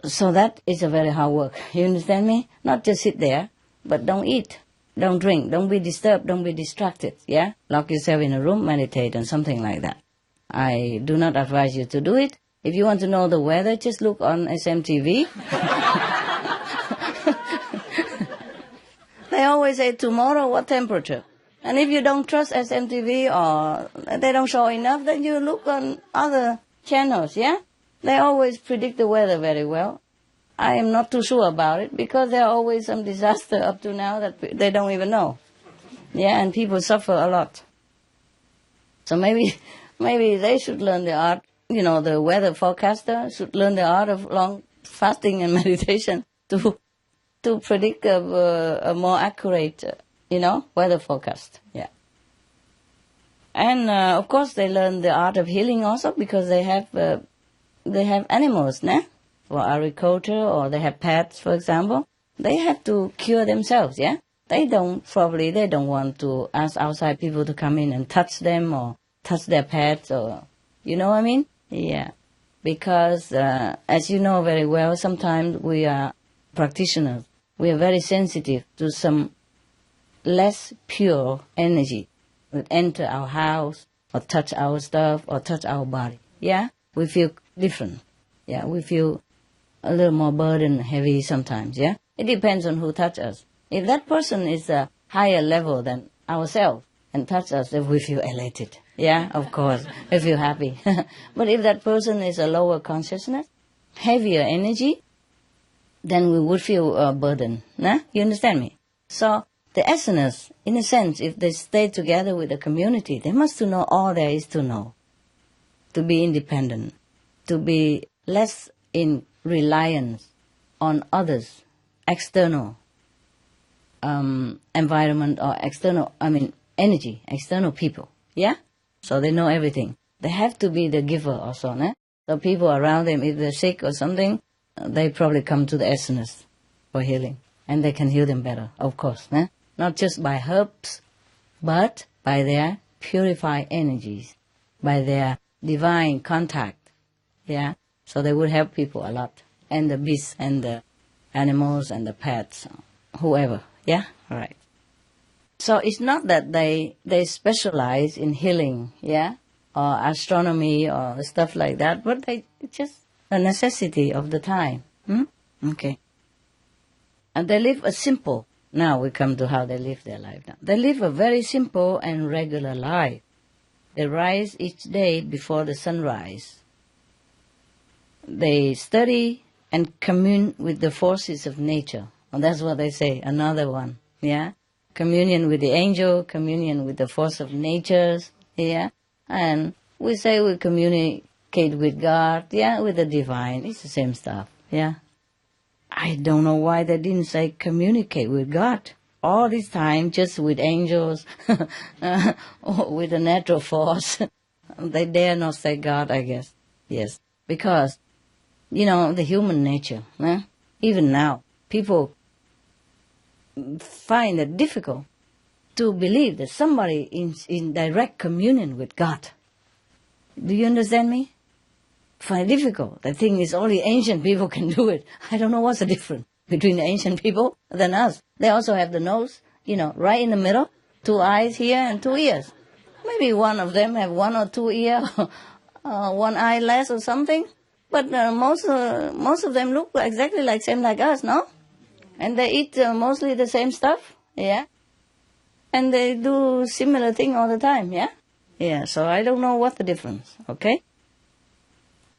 So that is a very hard work. You understand me? Not just sit there, but don't eat, don't drink, don't be disturbed, don't be distracted. Yeah? Lock yourself in a room, meditate, and something like that. I do not advise you to do it. If you want to know the weather, just look on SMTV. They always say, tomorrow, what temperature? And if you don't trust SMTV or they don't show enough, then you look on other channels, yeah? They always predict the weather very well. I am not too sure about it because there are always some disaster up to now that they don't even know. Yeah, and people suffer a lot. So maybe they should learn the art, the weather forecaster should learn the art of long fasting and meditation to predict a more accurate, weather forecast. Yeah. And, of course, they learn the art of healing also because they have animals, for agriculture, or they have pets, for example. They have to cure themselves, yeah? They don't want to ask outside people to come in and touch them or touch their pets, or, you know what I mean? Yeah. Because, as you know very well, sometimes we are practitioners. We are very sensitive to some less pure energy that enter our house or touch our stuff or touch our body. Yeah? We feel different. Yeah? We feel a little more burdened, heavy sometimes. Yeah? It depends on who touch us. If that person is a higher level than ourselves and touch us, then we feel elated. Yeah? Of course. We feel happy. But if that person is a lower consciousness, heavier energy, then we would feel burdened. Nah? You understand me? So, the Easterners, in a sense, if they stay together with the community, they must to know all there is to know. To be independent. To be less in reliance on others, external environment or energy, external people. Yeah? So they know everything. They have to be the giver also. Nah? So people around them, if they're sick or something, they probably come to the Easterners for healing. And they can heal them better, of course. Nah? Not just by herbs, but by their purified energies, by their divine contact. Yeah? So they would help people a lot. And the beasts and the animals and the pets, whoever. Yeah? All right. So it's not that they specialize in healing, yeah? Or astronomy or stuff like that, but it's just a necessity of the time. Okay. And they live a simple, now we come to how they live their life now. They live a very simple and regular life. They rise each day before the sunrise. They study and commune with the forces of nature. And that's what they say, another one, yeah? Communion with the angel, communion with the force of nature, yeah? And we say we communicate with God, yeah, with the divine. It's the same stuff, yeah? I don't know why they didn't say communicate with God. All this time, just with angels, or with the natural force. They dare not say God, I guess. Yes. Because, the human nature, even now, people find it difficult to believe that somebody is in direct communion with God. Do you understand me? Find it difficult. I think it's only ancient people can do it. I don't know what's the difference between the ancient people than us. They also have the nose, right in the middle, 2 eyes here and 2 ears. Maybe one of them have 1 or 2 ears, 1 eye less or something. But most of them look exactly same like us, no? And they eat mostly the same stuff, yeah? And they do similar thing all the time, yeah? Yeah, so I don't know what the difference, okay?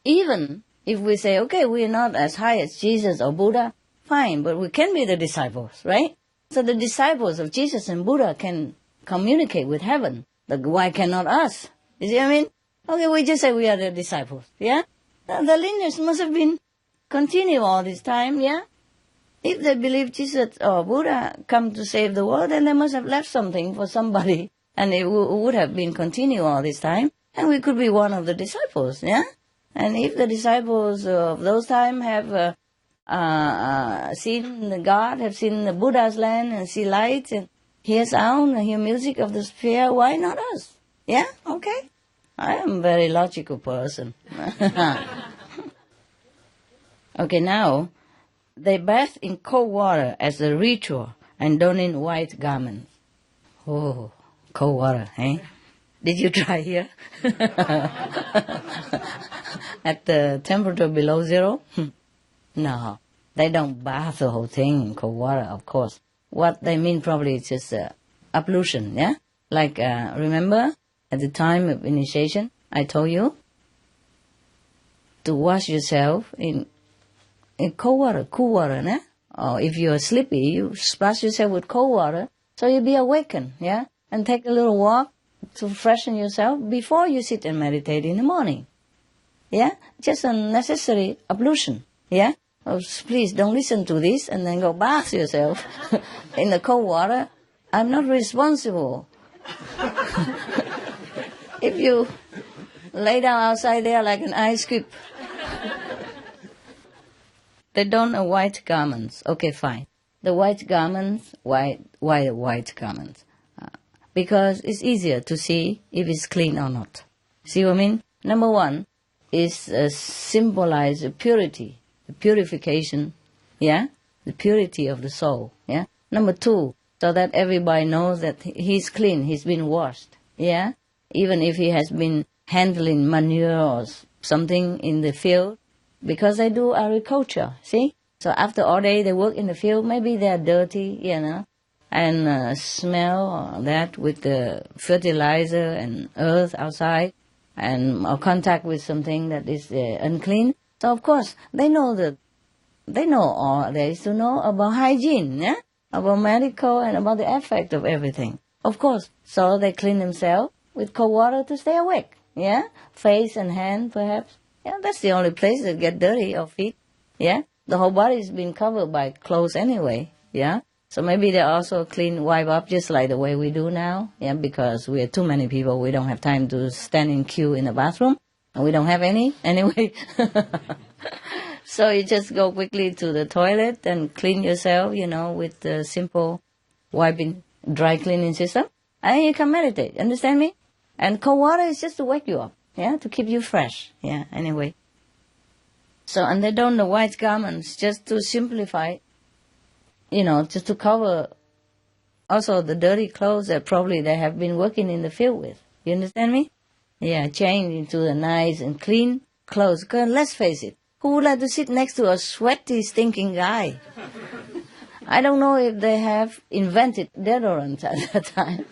Even if we say, okay, we're not as high as Jesus or Buddha, fine, but we can be the disciples, right? So the disciples of Jesus and Buddha can communicate with heaven. Why cannot us? You see what I mean? Okay, we just say we are the disciples, yeah? The lineage must have been continue all this time, yeah? If they believe Jesus or Buddha come to save the world, then they must have left something for somebody, and it would have been continue all this time, and we could be one of the disciples, yeah? And if the disciples of those time have seen the God, have seen the Buddha's land, and see light, and hear sound, and hear music of the sphere, why not us? Yeah? Okay? I am a very logical person. Okay, now, they bathe in cold water as a ritual and don in white garments. Oh, cold water, eh? Did you try here? At the temperature below zero? No, they don't bath the whole thing in cold water, of course. What they mean probably is just ablution, yeah? Like, remember, at the time of initiation, I told you to wash yourself in cold water, cool water, né? Or if you are sleepy, you splash yourself with cold water, so you'll be awakened, yeah? And take a little walk to freshen yourself before you sit and meditate in the morning. Yeah? Just a necessary ablution, yeah? Oh, please don't listen to this and then go bath yourself in the cold water. I'm not responsible. If you lay down outside there like an ice cube. They don white garments. Okay, fine. The white garments, why the white garments? Because it's easier to see if it's clean or not. See what I mean? Number one is symbolize purity, the purification, yeah? The purity of the soul, yeah? Number two, so that everybody knows that he's clean, he's been washed, yeah? Even if he has been handling manure or something in the field, because they do agriculture, see? So after all day they work in the field, maybe they are dirty, you know, and smell that with the fertilizer and earth outside, and or contact with something that is unclean. So of course they know all there is to know about hygiene, yeah? About medical and about the effect of everything. Of course, so they clean themselves with cold water to stay awake, yeah? Face and hand perhaps. Yeah, that's the only place that get dirty, or feet. Yeah, the whole body is being covered by clothes anyway. Yeah, so maybe they also clean, wipe up just like the way we do now. Yeah, because we are too many people, we don't have time to stand in queue in the bathroom, and we don't have any anyway. So you just go quickly to the toilet and clean yourself, you know, with the simple wiping, dry cleaning system, and you can meditate. Understand me? And cold water is just to wake you up. Yeah, to keep you fresh. Yeah, anyway. So, and they don the white garments just to simplify, you know, just to cover also the dirty clothes that probably they have been working in the field with. You understand me? Yeah, change into the nice and clean clothes. Because let's face it, who would like to sit next to a sweaty, stinking guy? I don't know if they have invented deodorant at that time.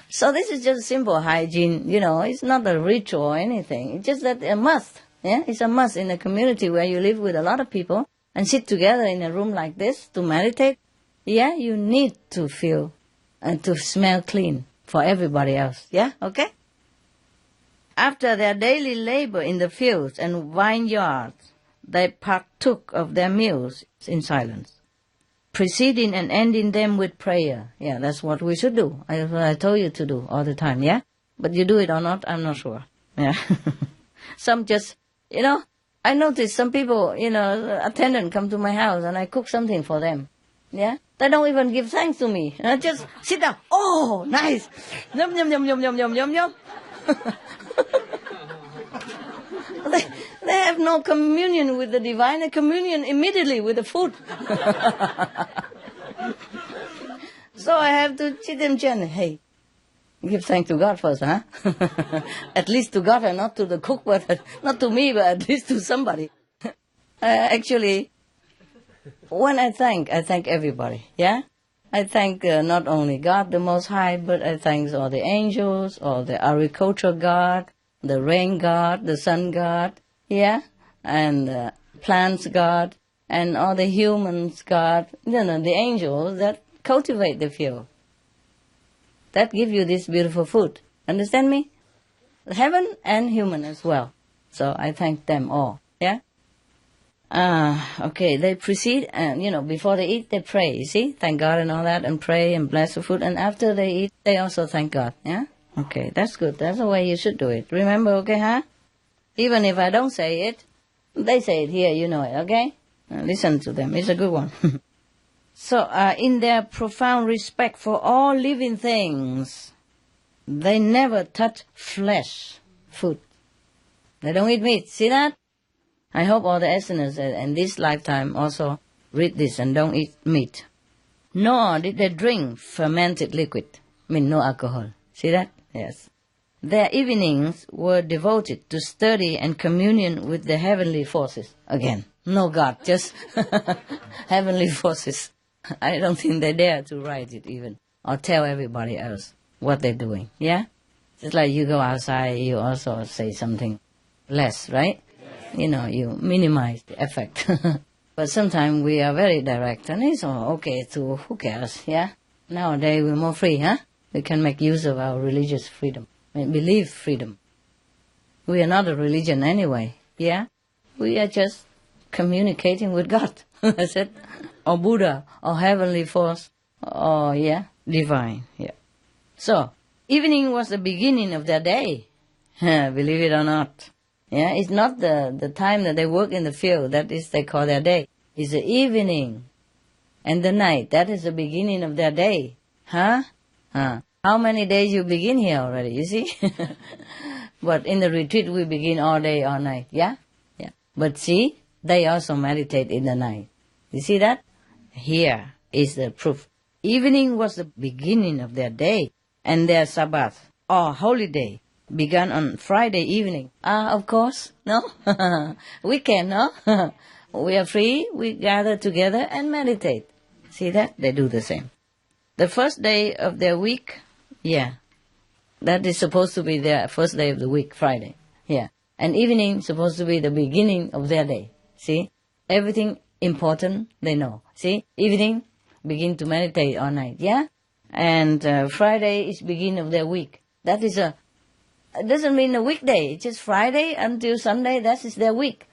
So this is just simple hygiene, you know, it's not a ritual or anything. It's just that a must, yeah? It's a must in a community where you live with a lot of people and sit together in a room like this to meditate. Yeah, you need to feel and to smell clean for everybody else, yeah? Okay? After their daily labor in the fields and vineyards, they partook of their meals in silence, preceding and ending them with prayer. Yeah, that's what we should do. I told you to do all the time, yeah? But you do it or not, I'm not sure. Yeah. Some just, you know, I noticed some people, you know, attendant come to my house and I cook something for them. Yeah? They don't even give thanks to me. I just sit down. Oh, nice. Yum, yum, yum, yum, yum, yum, yum, yum. They have no communion with the divine, they communion immediately with the food. So I have to teach them gently, hey, give thanks to God first, huh? At least to God and not to the cook, but not to me, but at least to somebody. Actually, when I thank everybody, yeah? I thank not only God the Most High, but I thank all the angels, all the agriculture God, the rain God, the sun God, yeah, and the plants God, and all the humans God, the angels that cultivate the field, that give you this beautiful food. Understand me? Heaven and human as well. So I thank them all, yeah? Okay, they proceed and, before they eat, they pray, you see? Thank God and all that, and pray and bless the food. And after they eat, they also thank God, yeah? Okay, that's good. That's the way you should do it. Remember, okay, huh? Even if I don't say it, they say it here, you know it, okay? Listen to them. It's a good one. So, in their profound respect for all living things, they never touch flesh, food. They don't eat meat. See that? I hope all the listeners in this lifetime also read this and don't eat meat. Nor did they drink fermented liquid. No alcohol. See that? Yes. Their evenings were devoted to study and communion with the heavenly forces. Again, no God, just heavenly forces. I don't think they dare to write it even, or tell everybody else what they're doing, yeah? Just like you go outside, you also say something less, right? You minimize the effect. But sometimes we are very direct, and it's all okay to who cares, yeah? Nowadays we're more free, huh? We can make use of our religious freedom, belief freedom. We are not a religion anyway, yeah? We are just communicating with God, that's it. Or Buddha, or heavenly force, or, divine, yeah. So, evening was the beginning of their day, believe it or not. Yeah, it's not the time that they work in the field, that is they call their day. It's the evening and the night, that is the beginning of their day. Huh? How many days you begin here already, you see? But in the retreat we begin all day, all night, yeah? Yeah. But see, they also meditate in the night. You see that? Here is the proof. Evening was the beginning of their day, and their Sabbath, or holiday, began on Friday evening. Of course, no? Weekend, no? We are free, we gather together and meditate. See that? They do the same. The first day of their week, that is supposed to be their first day of the week, Friday. Yeah. And evening supposed to be the beginning of their day. See? Everything important, they know. See? Evening, begin to meditate all night, yeah? And Friday is beginning of their week. That is it doesn't mean a weekday. It's just Friday until Sunday, that is their week.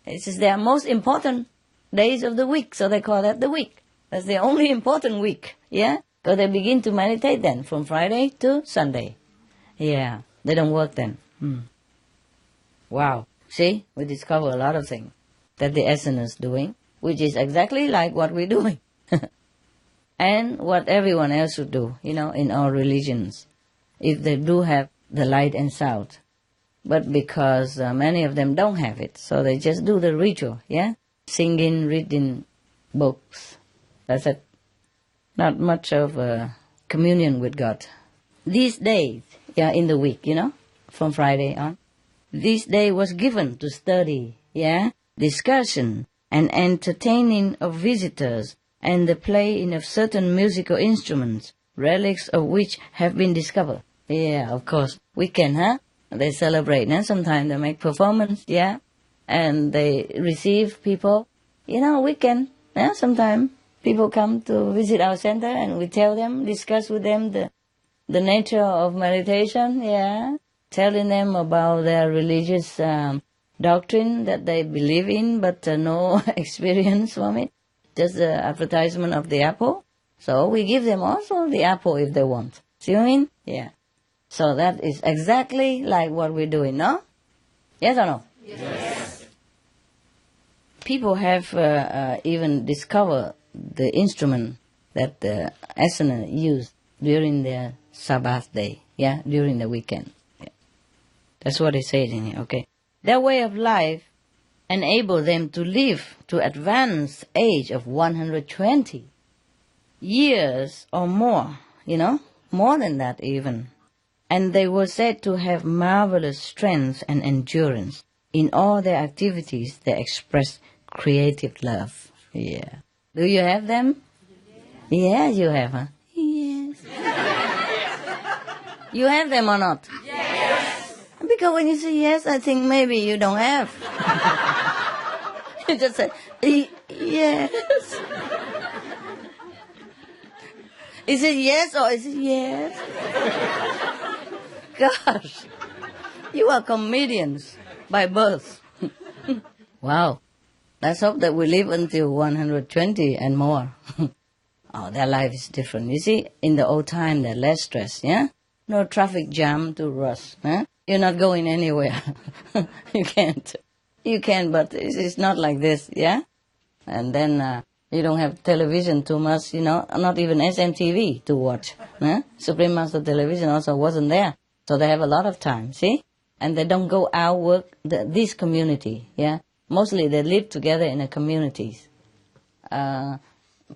It's just their most important days of the week, so they call that the week. That's the only important week, yeah? So they begin to meditate then, from Friday to Sunday. Yeah, they don't work then. Wow. See, we discover a lot of things that the essence is doing, which is exactly like what we're doing. And what everyone else should do, in our religions, if they do have the light and sound. But because many of them don't have it, so they just do the ritual, yeah? Singing, reading books. That's it. Not much of communion with God. These days, in the week, from Friday on, this day was given to study, discussion and entertaining of visitors and the playing of certain musical instruments, relics of which have been discovered. Yeah, of course. Weekend, huh? They celebrate, sometimes they make performance, and they receive people. Weekend, sometimes people come to visit our center and we tell them, discuss with them the nature of meditation, telling them about their religious doctrine that they believe in, but no experience from it. Just the advertisement of the apple. So we give them also the apple if they want. See what I mean? Yeah. So that is exactly like what we're doing, no? Yes or no? Yes. People have even discovered the instrument that the asana used during their Sabbath day, during the weekend. Yeah. That's what it says in here, okay? Their way of life enabled them to live to advanced age of 120 years or more, more than that even. And they were said to have marvelous strength and endurance. In all their activities, they expressed creative love. Yeah. Do you have them? Yes, you have, huh? Yes. You have them or not? Yes. Because when you say yes, I think maybe you don't have. You just say, yes. Is it yes or is it yes? Gosh, you are comedians by birth. Wow. Let's hope that we live until 120 and more. Oh, their life is different. You see, in the old time, they're less stressed, yeah? No traffic jam to rush, huh? You're not going anywhere. You can't. You can, but it's not like this, yeah? And then you don't have television too much, not even SMTV to watch. Huh? Supreme Master Television also wasn't there. So they have a lot of time, see? And they don't go out work, this community, yeah? Mostly they live together in the communities.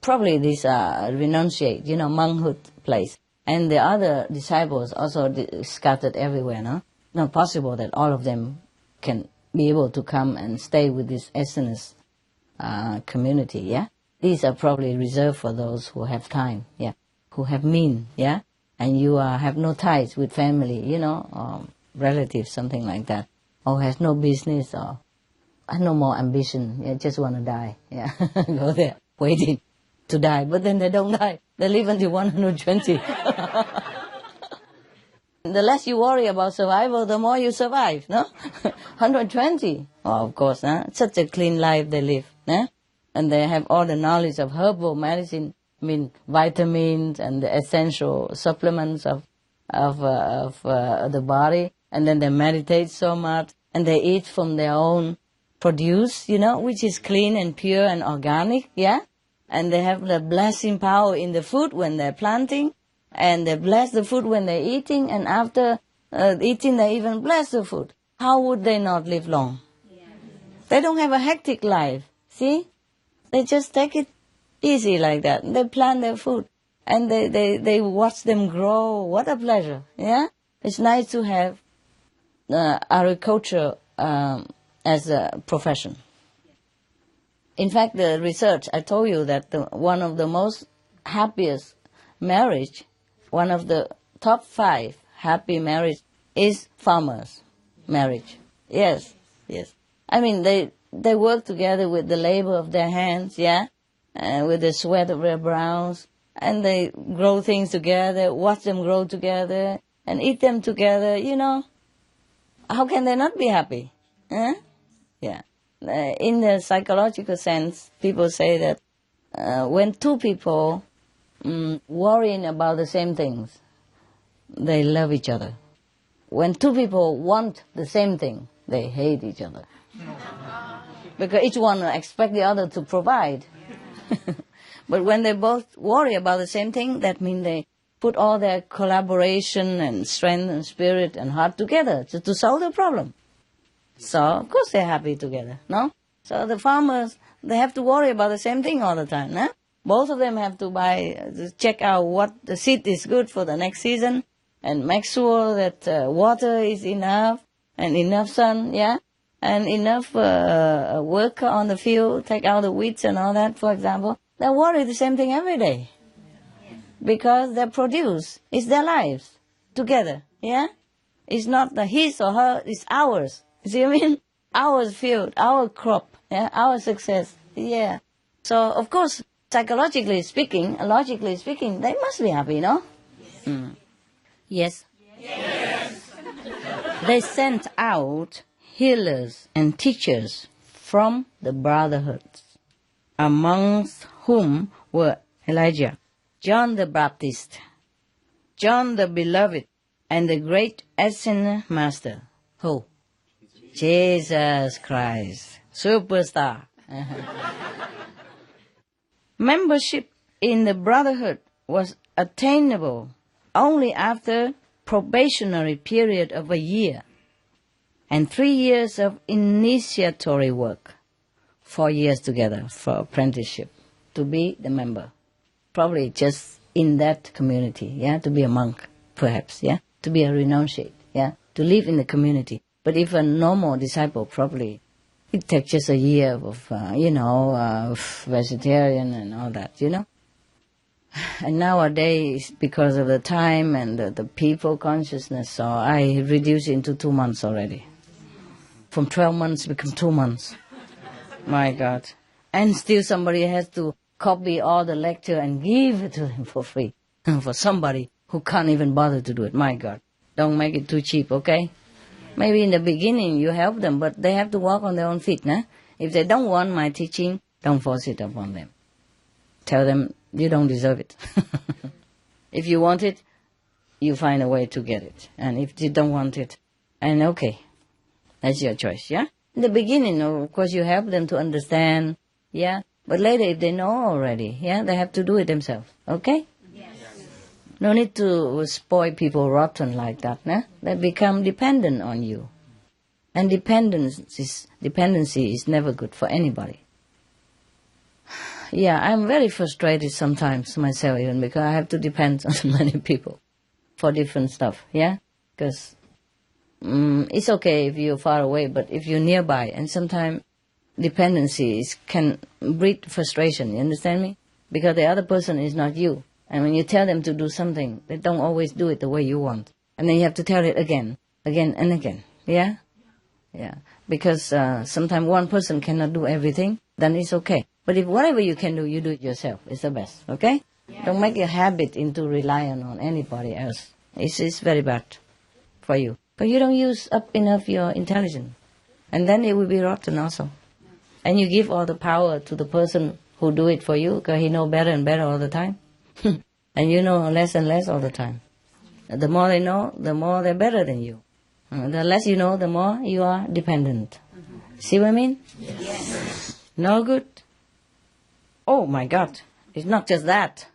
Probably these are renunciate, monkhood place. And the other disciples also scattered everywhere, no? Not possible that all of them can be able to come and stay with this essence community, yeah? These are probably reserved for those who have time, yeah? Who have mean, yeah? And you have no ties with family, or relatives, something like that. Or has no business or no more ambition, just want to die, yeah? Go there, waiting to die. But then they don't die. They live until 120. The less you worry about survival, the more you survive, no? 120. Oh, of course, such a clean life they live, and they have all the knowledge of herbal medicine, vitamins and the essential supplements of the body, and then they meditate so much, and they eat from their own produce, which is clean and pure and organic, yeah? And they have the blessing power in the food when they're planting, and they bless the food when they're eating, and after eating they even bless the food. How would they not live long? Yeah. They don't have a hectic life, see? They just take it easy like that. They plant their food, and they watch them grow. What a pleasure, yeah? It's nice to have agriculture as a profession. In fact, the research, I told you that one of the most happiest marriage, one of the top 5 happy marriage is farmers' marriage. Yes, yes. I mean, they work together with the labor of their hands, yeah, with the sweat of their brows, and they grow things together, watch them grow together, and eat them together, How can they not be happy? Huh? Yeah. In the psychological sense, people say that when two people worrying about the same things, they love each other. When two people want the same thing, they hate each other. Because each one expects the other to provide. But when they both worry about the same thing, that means they put all their collaboration and strength and spirit and heart together to solve the problem. So, of course they're happy together, no? So the farmers, they have to worry about the same thing all the time, no? Both of them have to check out what the seed is good for the next season, and make sure that water is enough, and enough sun, yeah? And enough worker on the field, take out the weeds and all that, for example. They worry the same thing every day. Because their produce is their lives together, yeah? It's not his or her, it's ours. See what I mean? Our field, our crop, yeah? Our success, yeah. So, of course, psychologically speaking, logically speaking, they must be happy, no? Yes. Yes. They sent out healers and teachers from the brotherhoods, amongst whom were Elijah, John the Baptist, John the Beloved, and the great Ascended Master. Who? Jesus Christ, superstar. Membership in the brotherhood was attainable only after probationary period of a year and 3 years of initiatory work, 4 years together for apprenticeship to be the member. Probably just in that community, yeah, to be a monk, perhaps, yeah, to be a renunciate, yeah, to live in the community. But if a normal disciple, probably it takes just a year of, vegetarian and all that, And nowadays, because of the time and the people consciousness, so I reduced into 2 months already. From 12 months become 2 months. My God. And still somebody has to copy all the lecture and give it to them for free. For somebody who can't even bother to do it. My God. Don't make it too cheap, okay? Maybe in the beginning you help them, but they have to walk on their own feet, nah? If they don't want my teaching, don't force it upon them. Tell them you don't deserve it. If you want it, you find a way to get it. And if you don't want it, and okay, that's your choice, yeah? In the beginning, of course, you help them to understand, yeah? But later, if they know already, yeah, they have to do it themselves, okay? Yes. No need to spoil people rotten like that, nah? They become dependent on you. And dependency is never good for anybody. Yeah, I'm very frustrated sometimes myself even because I have to depend on many people for different stuff, yeah? Because it's okay if you're far away, but if you're nearby, and sometimes dependency can breed frustration, you understand me? Because the other person is not you. And when you tell them to do something, they don't always do it the way you want. And then you have to tell it again and again, yeah? Yeah, because sometimes one person cannot do everything, then it's okay. But if whatever you can do, you do it yourself. It's the best, okay? Yes. Don't make a habit into relying on anybody else. It's very bad for you. But you don't use up enough your intelligence. And then it will be rotten also. And you give all the power to the person who do it for you, because he know better and better all the time. And you know less and less all the time. The more they know, the more they're better than you. The less you know, the more you are dependent. See what I mean? Yes. No good. Oh my God, it's not just that.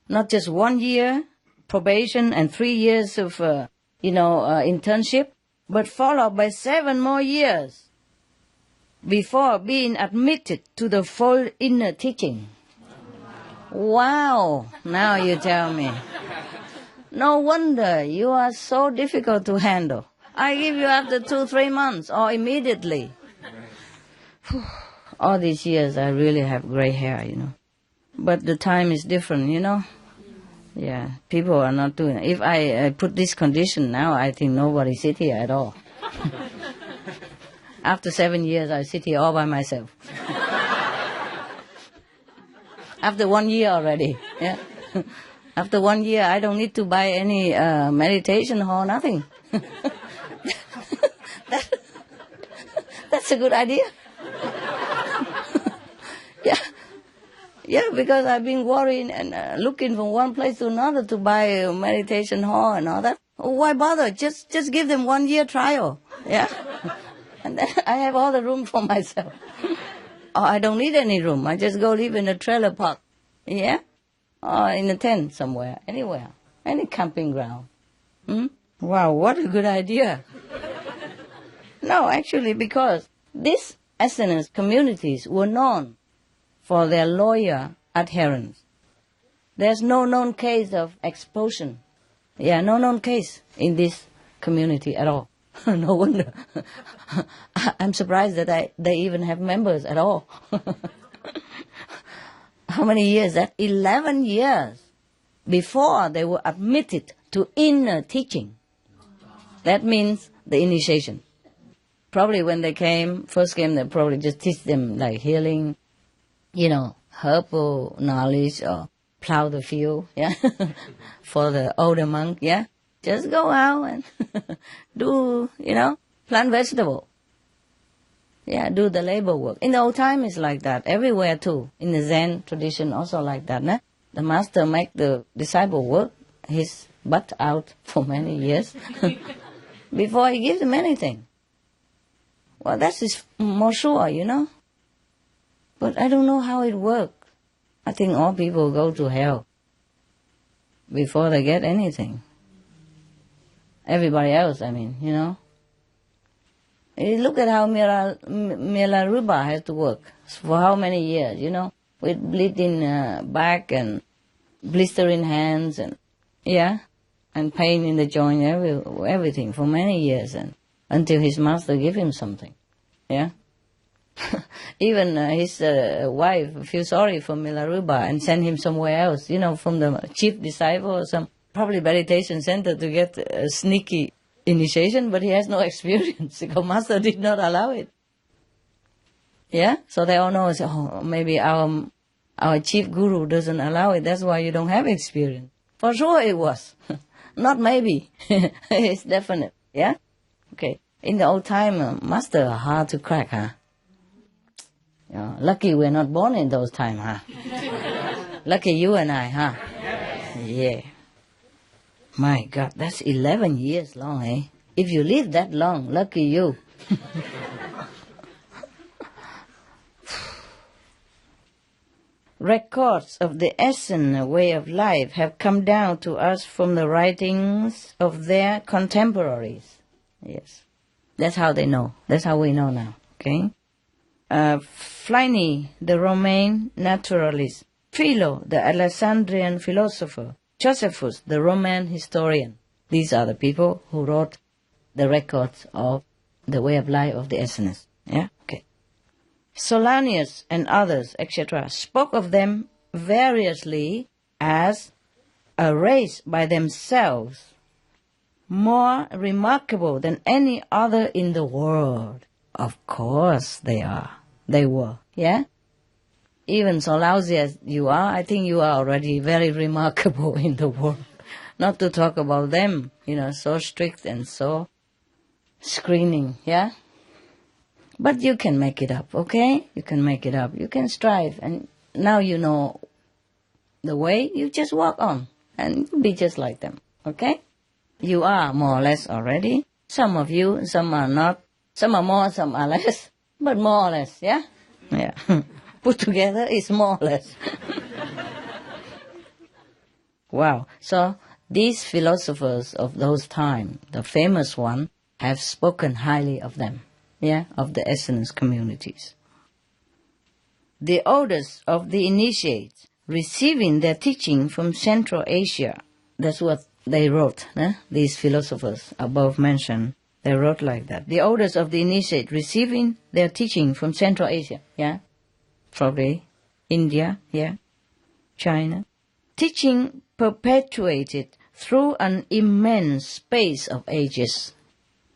Not just 1 year probation and 3 years of, internship, but followed by 7 more years before being admitted to the full inner teaching. Wow, now you tell me. No wonder you are so difficult to handle. I give you after 2-3 months or immediately. All these years I really have gray hair, But the time is different, Yeah, people are not doing it. If I put this condition now, I think nobody sit here at all. After 7 years, I sit here all by myself. After 1 year already, yeah. After 1 year, I don't need to buy any meditation hall, nothing. That's a good idea. Yeah, because I've been worrying and looking from one place to another to buy a meditation hall and all that. Why bother? Just give them 1 year trial. Yeah. And then I have all the room for myself. Or I don't need any room. I just go live in a trailer park. Yeah? Or in a tent somewhere. Anywhere. Any camping ground. Wow, what a good idea. No, actually, because these SNS communities were known for their loyal adherence. There's no known case of expulsion. Yeah, no known case in this community at all. No wonder. I'm surprised that they even have members at all. How many years? That 11 years before they were admitted to inner teaching. That means the initiation. Probably when they first came, they probably just teach them like healing, herbal knowledge or plow the field, yeah, for the older monk, yeah. Just go out and do, plant vegetable. Yeah, do the labor work. In the old time, it's like that. Everywhere too. In the Zen tradition, also like that. Nah? The master make the disciple work his butt out for many years before he gives them anything. Well, that is more sure, But I don't know how it works. I think all people go to hell before they get anything. Everybody else, Look at how Milarepa has to work for how many years, with bleeding back and blistering hands and, and pain in the joint, everything for many years and until his master give him something, yeah. Even his wife feels sorry for Milarepa and send him somewhere else, from the chief disciple or some probably meditation center to get a sneaky initiation, but he has no experience because Master did not allow it. Yeah? So they all know, maybe our chief guru doesn't allow it, that's why you don't have experience. For sure it was. Not maybe. It's definite. Yeah? Okay. In the old time, Master are hard to crack, huh? Lucky we're not born in those times, huh? Lucky you and I, huh? Yeah. My God, that's 11 years long, eh? If you live that long, lucky you. Records of the Essen way of life have come down to us from the writings of their contemporaries. Yes. That's how they know. That's how we know now. Okay? Pliny, the Roman naturalist. Philo, the Alexandrian philosopher. Josephus, the Roman historian. These are the people who wrote the records of the way of life of the Essenes. Yeah? Okay. Solanius and others, etc., spoke of them variously as a race by themselves, more remarkable than any other in the world. Of course they are. They were. Yeah? Even so lousy as you are, I think you are already very remarkable in the world. Not to talk about them, so strict and so screening, yeah? But you can make it up, okay? You can make it up. You can strive. And now you know the way, you just walk on. And be just like them, okay? You are more or less already. Some of you, some are not. Some are more, some are less. But more or less, yeah? Yeah. Put together is more or less. Wow. So these philosophers of those times, the famous one, have spoken highly of them. Yeah, of the Essenes communities. The oldest of the initiates, receiving their teaching from Central Asia, that's what they wrote, these philosophers above mentioned, they wrote like that. The oldest of the initiates, receiving their teaching from Central Asia, yeah, probably India, yeah, China. Teaching perpetuated through an immense space of ages,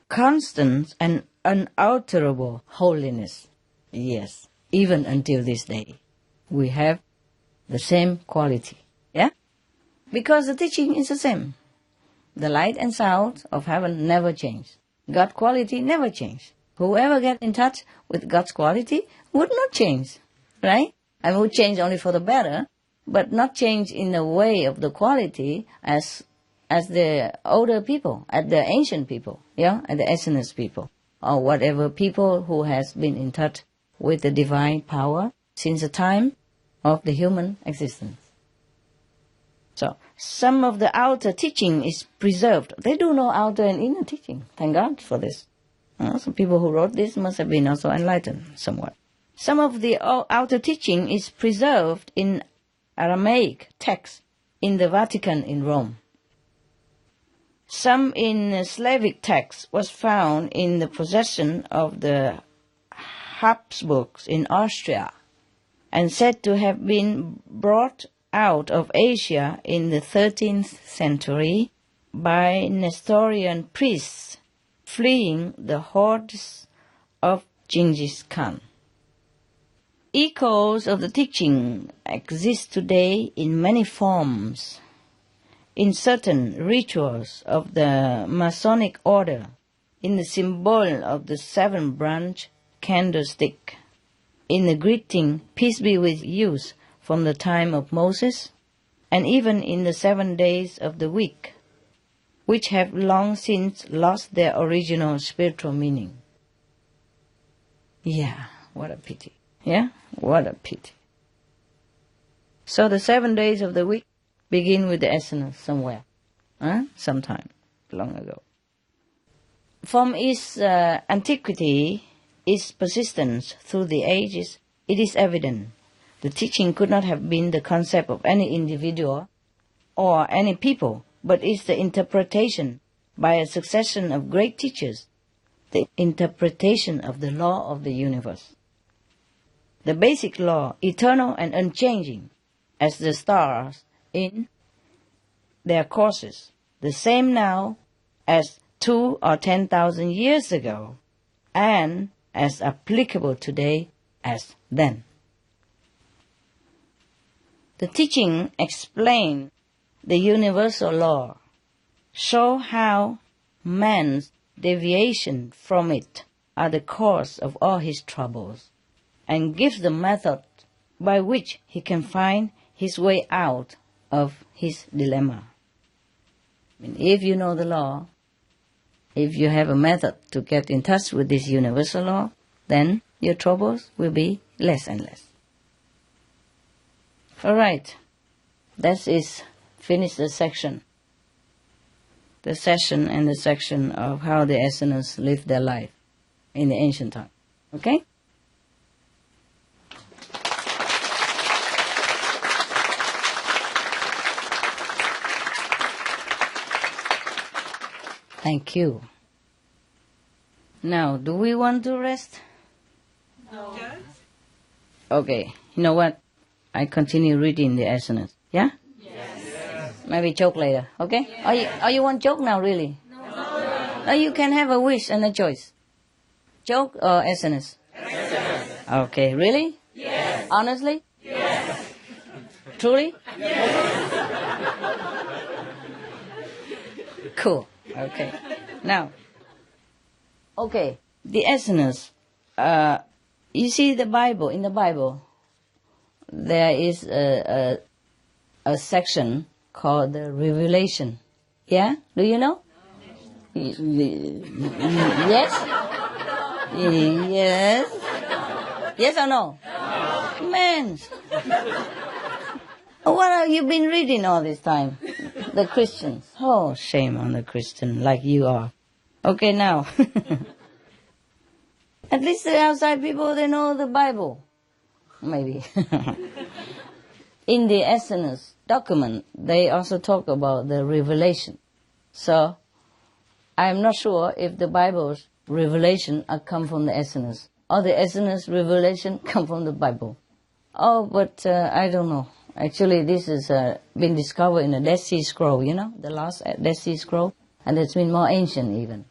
constant and unalterable holiness. Yes, even until this day, we have the same quality. Yeah? Because the teaching is the same. The light and sound of heaven never change. God's quality never change. Whoever get in touch with God's quality would not change. Right? And would change only for the better, but not change in the way of the quality as the older people, as the ancient people, yeah, as the Essenes people, or whatever people who has been in touch with the divine power since the time of the human existence. So, some of the outer teaching is preserved. They do know outer and inner teaching. Thank God for this. Some people who wrote this must have been also enlightened somewhat. Some of the outer teaching is preserved in Aramaic text in the Vatican in Rome. Some in Slavic text was found in the possession of the Habsburgs in Austria and said to have been brought out of Asia in the 13th century by Nestorian priests fleeing the hordes of Genghis Khan. Echoes of the teaching exist today in many forms. In certain rituals of the Masonic order, in the symbol of the 7-branch candlestick, in the greeting, peace be with you, from the time of Moses, and even in the 7 days of the week, which have long since lost their original spiritual meaning. Yeah, what a pity. Yeah, what a pity. So the 7 days of the week begin with the Essenes somewhere, sometime long ago. From its antiquity, its persistence through the ages, it is evident the teaching could not have been the concept of any individual or any people, but is the interpretation by a succession of great teachers, the interpretation of the law of the universe. the basic law, eternal and unchanging, as the stars in their courses, the same now as 2 or 10,000 years ago, and as applicable today as then. The teaching explain the universal law, show how man's deviation from it are the cause of all his troubles, and gives the method by which he can find his way out of his dilemma. I mean, if you know the law, if you have a method to get in touch with this universal law, then your troubles will be less and less. All right, that is finish the section. The session and the section of how the Easterners lived their life in the ancient time. Okay? Thank you. Now, do we want to rest? No. Okay, you know what? I continue reading the Easterners. Yeah? Yes. Maybe joke later, okay? Yes. Are you want joke now, really? No, you can have a wish and a choice. Joke or SNS? SNS. Okay, really? Yes. Honestly? Yes. Truly? Yes. Cool. Okay. Now, okay, the SNS. You see the Bible, in the Bible, there is a section called the Revelation. Yeah? Do you know? Yes? Yes? Yes or no? Man! What have you been reading all this time? The Christians. Oh, shame on the Christian, like you are. Okay, now. At least the outside people, they know the Bible. Maybe. In the Essenes document, they also talk about the revelation. So, I'm not sure if the Bible's revelation come from the Essenes, or the Essenes revelation come from the Bible. Oh, but I don't know. Actually, this has been discovered in the Dead Sea Scroll, you know, the last Dead Sea Scroll, and it's been more ancient even.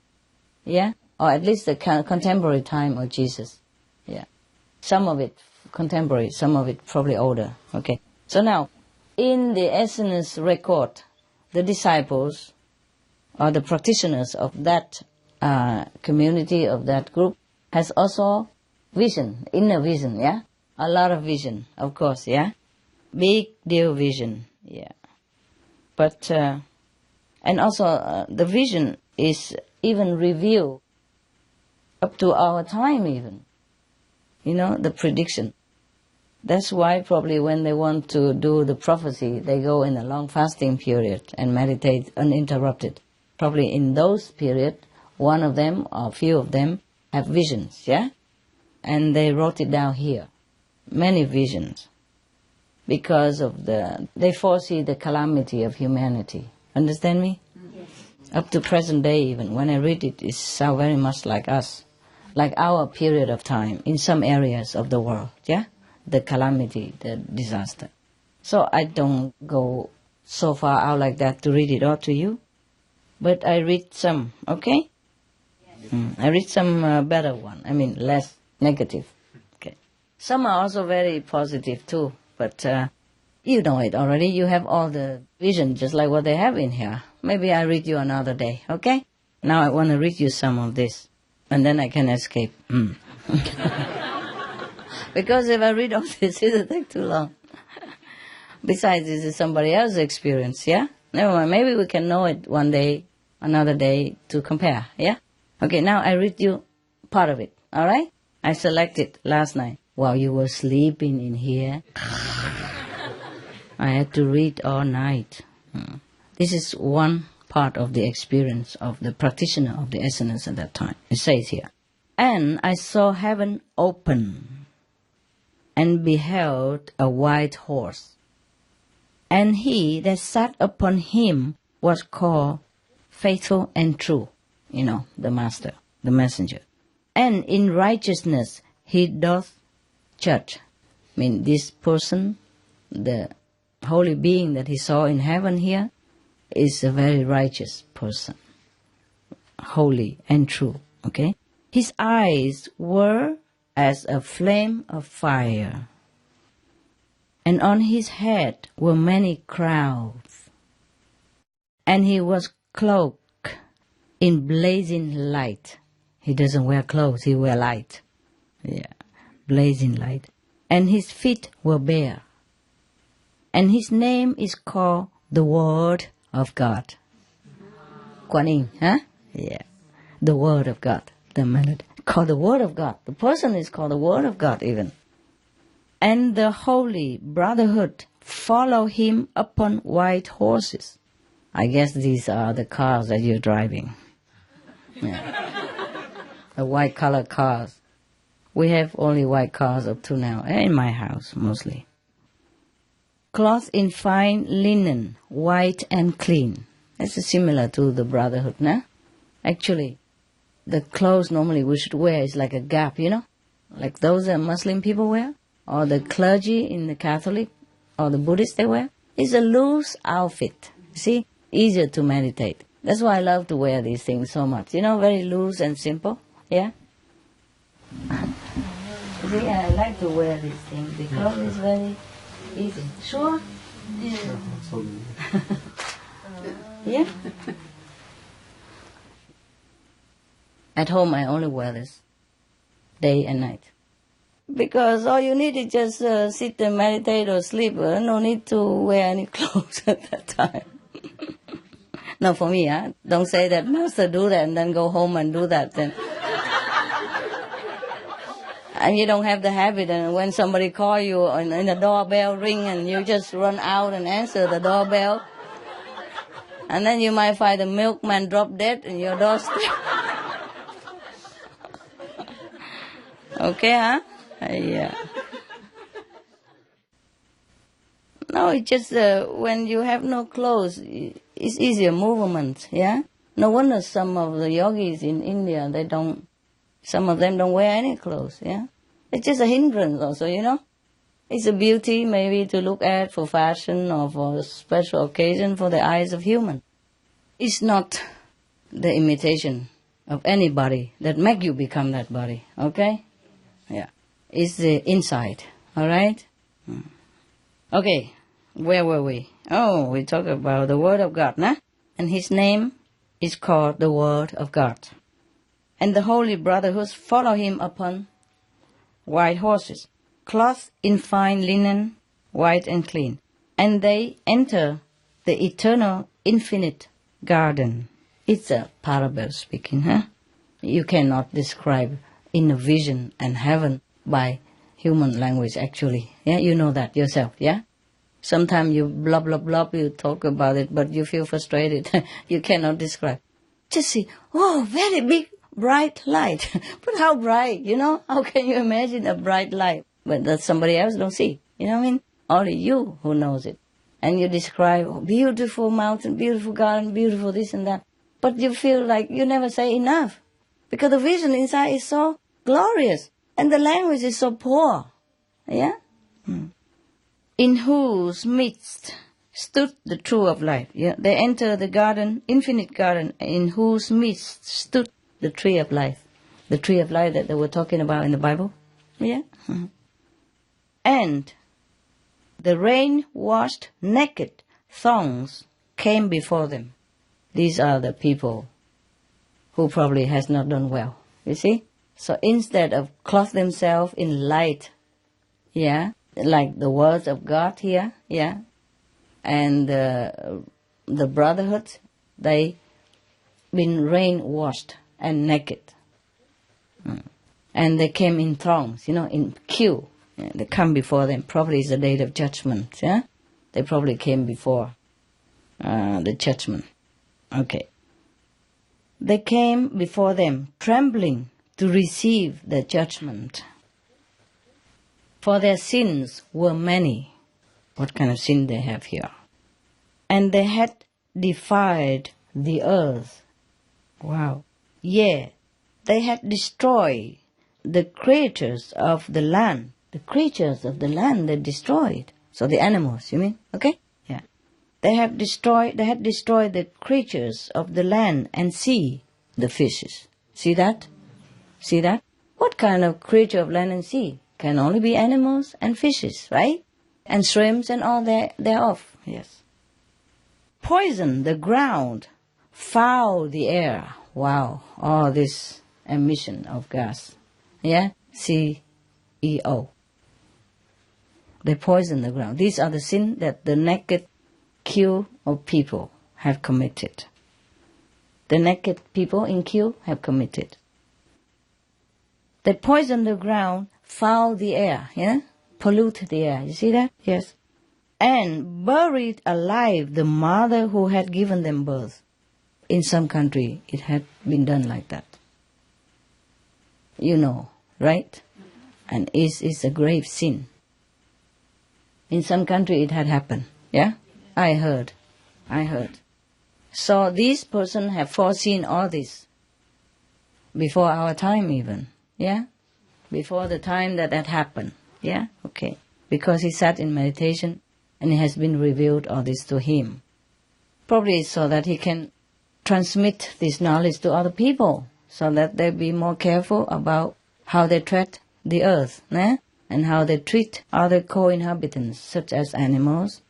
Yeah? Or at least the contemporary time of Jesus. Yeah. Some of it contemporary, some of it probably older. Okay. So now, in the Essenes record, the disciples or the practitioners of that community, of that group, has also vision, inner vision, yeah? A lot of vision, of course, yeah? Big deal vision, yeah. But, and also the vision is even revealed up to our time even. You know, the prediction. That's why probably when they want to do the prophecy, they go in a long fasting period and meditate uninterrupted. Probably in those periods, one of them or a few of them have visions, yeah? And they wrote it down here. Many visions. Because of they foresee the calamity of humanity. Understand me? Yes. Up to present day even, when I read it, it sounds very much like us. Like our period of time in some areas of the world, yeah? The calamity, the disaster. So I don't go so far out like that to read it all to you. But I read some, okay? Yes. I read some better one. I mean, less negative. Okay. Some are also very positive too. But you know it already. You have all the vision just like what they have in here. Maybe I read you another day, okay? Now I want to read you some of this. And then I can escape. Because if I read all this, it will take too long. Besides, this is somebody else's experience, yeah? Never mind, maybe we can know it one day, another day, to compare, yeah? Okay, now I read you part of it, alright? I selected last night while you were sleeping in here. I had to read all night. This is one part of the experience of the practitioner of the Essenes at that time. It says here, "And I saw heaven open, and beheld a white horse. And he that sat upon him was called Faithful and True," you know, the Master, the Messenger. "And in righteousness he doth judge I mean, this person, the holy being that he saw in heaven here, is a very righteous person, holy and true, okay? His eyes were as a flame of fire, and on his head were many crowns, and he was cloaked in blazing light. He doesn't wear clothes, he wear light. Yeah, blazing light. And his feet were bare. And his name is called the Word of God. Kuan Yin, huh? Yeah. The Word of God. The melody. Called the Word of God. The person is called the Word of God even. And the Holy Brotherhood follow him upon white horses. I guess these are the cars that you're driving. Yeah. The white colored cars. We have only white cars up to now, in my house mostly. Cloth in fine linen, white and clean. That's similar to the brotherhood, nah? Actually, the clothes normally we should wear is like a gap, you know? Like those that Muslim people wear, or the clergy in the Catholic, or the Buddhists they wear. It's a loose outfit, see? Easier to meditate. That's why I love to wear these things so much. You know, very loose and simple, yeah? See, I like to wear these things because it's very easy. Sure? Yeah. Yeah? At home I only wear this, day and night. Because all you need is just sit and meditate or sleep. No need to wear any clothes at that time. No, for me, huh? Don't say that, Master, do that and then go home and do that. Then. And you don't have the habit, and when somebody call you and the doorbell ring and you just run out and answer the doorbell, and then you might find the milkman drop dead in your doorstep. Okay, huh? Yeah. No, it's just when you have no clothes, it's easier movement, yeah? No wonder some of the yogis in India, some of them don't wear any clothes, yeah? It's just a hindrance also, you know? It's a beauty maybe to look at for fashion or for a special occasion for the eyes of human. It's not the imitation of anybody that make you become that body, okay? Yeah. It's the inside, all right? Okay, where were we? Oh, we talked about the Word of God, nah? And his name is called the Word of God. And the holy brotherhoods follow him upon white horses, clothed in fine linen, white and clean. And they enter the eternal infinite garden. It's a parable speaking, huh? You cannot describe in a vision and heaven by human language actually. Yeah, you know that yourself, yeah? Sometimes you blah, blah, blah, you talk about it, but you feel frustrated. You cannot describe. Just see, oh, very big, bright light. But how bright, you know? How can you imagine a bright light? But that somebody else don't see. You know what I mean? Only you who knows it. And you describe, oh, beautiful mountain, beautiful garden, beautiful this and that. But you feel like you never say enough. Because the vision inside is so glorious. And the language is so poor. Yeah? In whose midst stood the true of life. Yeah? They enter the garden, infinite garden, in whose midst stood the tree of life. The tree of life that they were talking about in the Bible. Yeah? And the rain-washed naked thongs came before them. These are the people who probably has not done well. You see? So instead of clothe themselves in light, yeah, like the words of God here, yeah, and the brotherhood, they been rain-washed and naked. And they came in throngs, you know, in queue. Yeah, they come before them. Probably it's the day of judgment, yeah? They probably came before the judgment. Okay. They came before them, trembling to receive the judgment. For their sins were many. What kind of sin they have here? And they had defied the earth. Wow. Yeah, they had destroyed the creatures of the land, the creatures of the land they destroyed. So the animals, you mean? Okay? Yeah. They had destroyed the creatures of the land and sea, the fishes. See that? See that? What kind of creature of land and sea? Can only be animals and fishes, right? And shrimps and all thereof, yes. Poison the ground, foul the air. Wow, all this emission of gas. Yeah? CEO. They poison the ground. These are the sins that the naked queue of people have committed. The naked people in queue have committed. They poison the ground, foul the air, yeah? Pollute the air. You see that? Yes. And buried alive the mother who had given them birth. In some country, it had been done like that. You know, right? And it's a grave sin. In some country, it had happened. Yeah? I heard. So these persons have foreseen all this before our time even. Yeah? Before the time that happened. Yeah? Okay. Because he sat in meditation and it has been revealed all this to him. Probably so that he can transmit this knowledge to other people so that they be more careful about how they treat the earth, and how they treat other co-inhabitants such as animals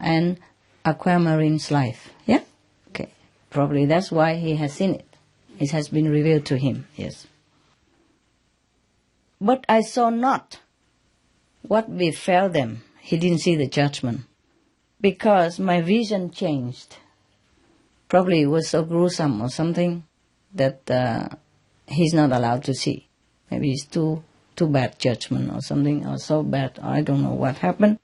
and aquamarine's life. Yeah? Okay. Probably that's why he has seen it. It has been revealed to him, yes. But I saw not what befell them. He didn't see the judgment. Because my vision changed. Probably it was so gruesome or something that he's not allowed to see. Maybe it's too bad judgment or something, or so bad, I don't know what happened.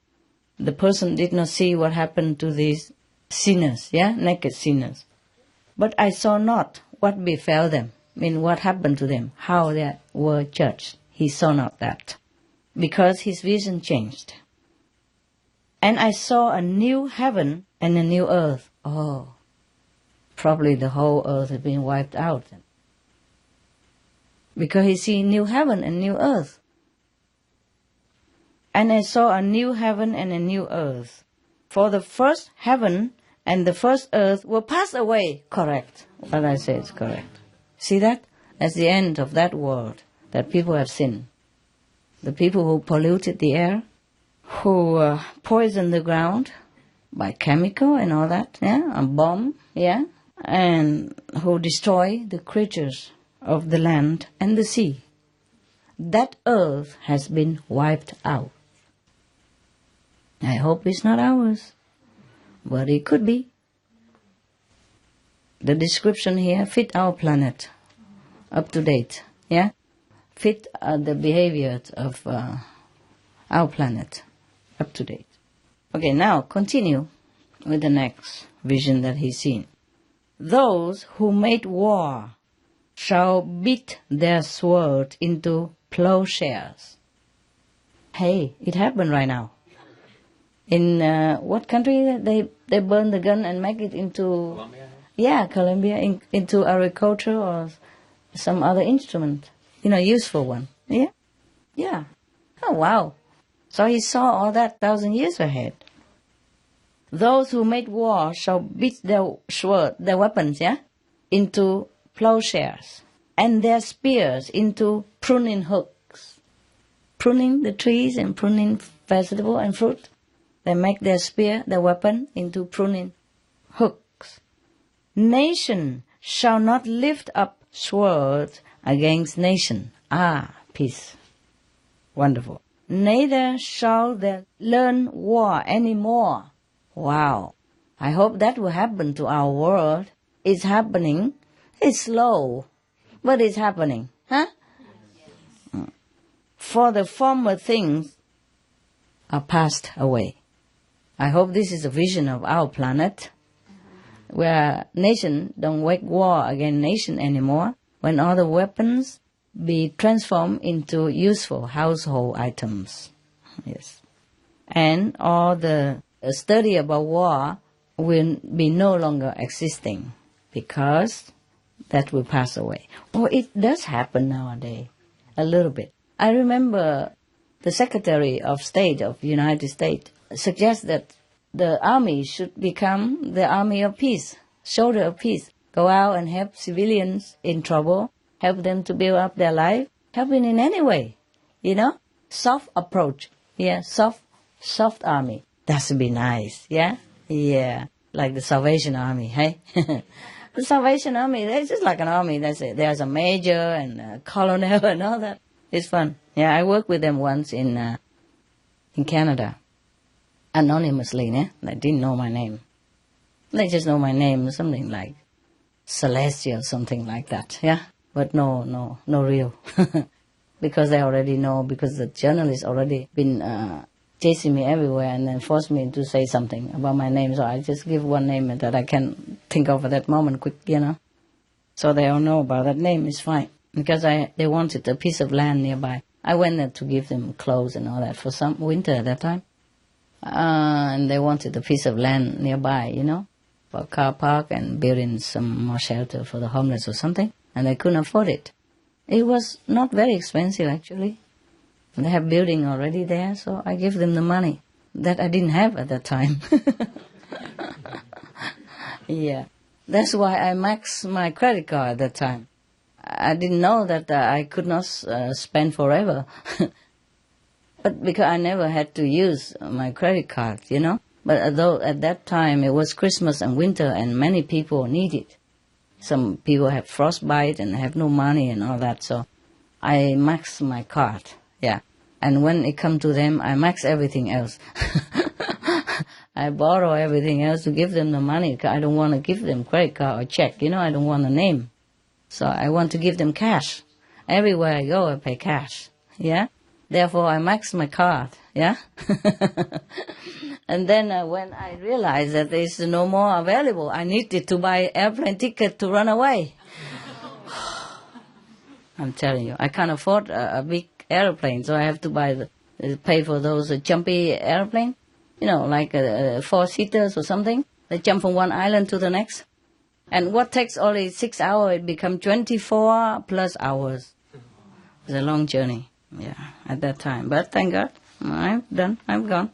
The person did not see what happened to these sinners, naked sinners. But I saw not what befell them, what happened to them, how they were judged. He saw not that, because his vision changed. And I saw a new heaven and a new earth. Oh, probably the whole earth had been wiped out. Because he see new heaven and new earth. And I saw a new heaven and a new earth. For the first heaven and the first earth will pass away. Correct. What I say is correct. See that? That's the end of that world that people have sinned. The people who polluted the air, who poisoned the ground by chemical and all that, a bomb, and who destroy the creatures of the land and the sea. That earth has been wiped out. I hope it's not ours, but it could be. The description here fit our planet, up to date, fit the behavior of our planet, up to date. Okay, now continue with the next vision that he's seen. Those who made war shall beat their sword into plowshares. Hey, it happened right now. In what country they burn the gun and make it into... Colombia? Colombia, into agriculture or some other instrument. Useful one. Yeah. Oh, wow. So he saw all that 1,000 years ahead. Those who made war shall beat their sword, their weapons, into plowshares, and their spears into pruning hooks. Pruning the trees and pruning vegetable and fruit. They make their spear, their weapon, into pruning hooks. Nation shall not lift up sword against nation. Peace. Wonderful. Neither shall they learn war anymore. Wow. I hope that will happen to our world. It's happening. It's slow, but it's happening. For the former things are passed away. I hope this is a vision of our planet, where nation don't wage war against nation anymore, when all the weapons be transformed into useful household items. Yes. And all the study about war will be no longer existing, because that will pass away. It does happen nowadays, a little bit. I remember the Secretary of State of the United States suggests that the army should become the army of peace, shoulder of peace. Go out and help civilians in trouble, help them to build up their life, helping in any way, soft approach, soft army. That would be nice, yeah, like the Salvation Army, hey. The Salvation Army, it's just like an army. There's a major and a colonel and all that. It's fun. Yeah, I worked with them once in Canada, anonymously. They didn't know my name. They just know my name, something like Celestia or something like that. Yeah, but no real, because they already know. Because the journalists already been chasing me everywhere and then forced me to say something about my name. So I just give one name that I can think of at that moment, quick, So they all know about that name. It's fine. Because they wanted a piece of land nearby. I went there to give them clothes and all that for some winter at that time. And they wanted a piece of land nearby, for a car park and building some more shelter for the homeless or something. And they couldn't afford it. It was not very expensive, actually. They have building already there, so I give them the money that I didn't have at that time. Yeah. That's why I maxed my credit card at that time. I didn't know that I could not spend forever. But because I never had to use my credit card, But although at that time it was Christmas and winter and many people need it. Some people have frostbite and have no money and all that, so I maxed my card. Yeah, and when it comes to them, I max everything else. I borrow everything else to give them the money. I don't want to give them credit card or check. I don't want a name. So I want to give them cash. Everywhere I go, I pay cash. Yeah? Therefore, I max my card. Yeah? And then when I realized that there's no more available, I needed to buy airplane ticket to run away. I'm telling you, I can't afford a big airplane, so I have to pay for those jumpy airplane, like 4-seaters or something. They jump from one island to the next. And what takes only 6 hours, it becomes 24 plus hours. It's a long journey, at that time. But thank God, I'm done, I'm gone.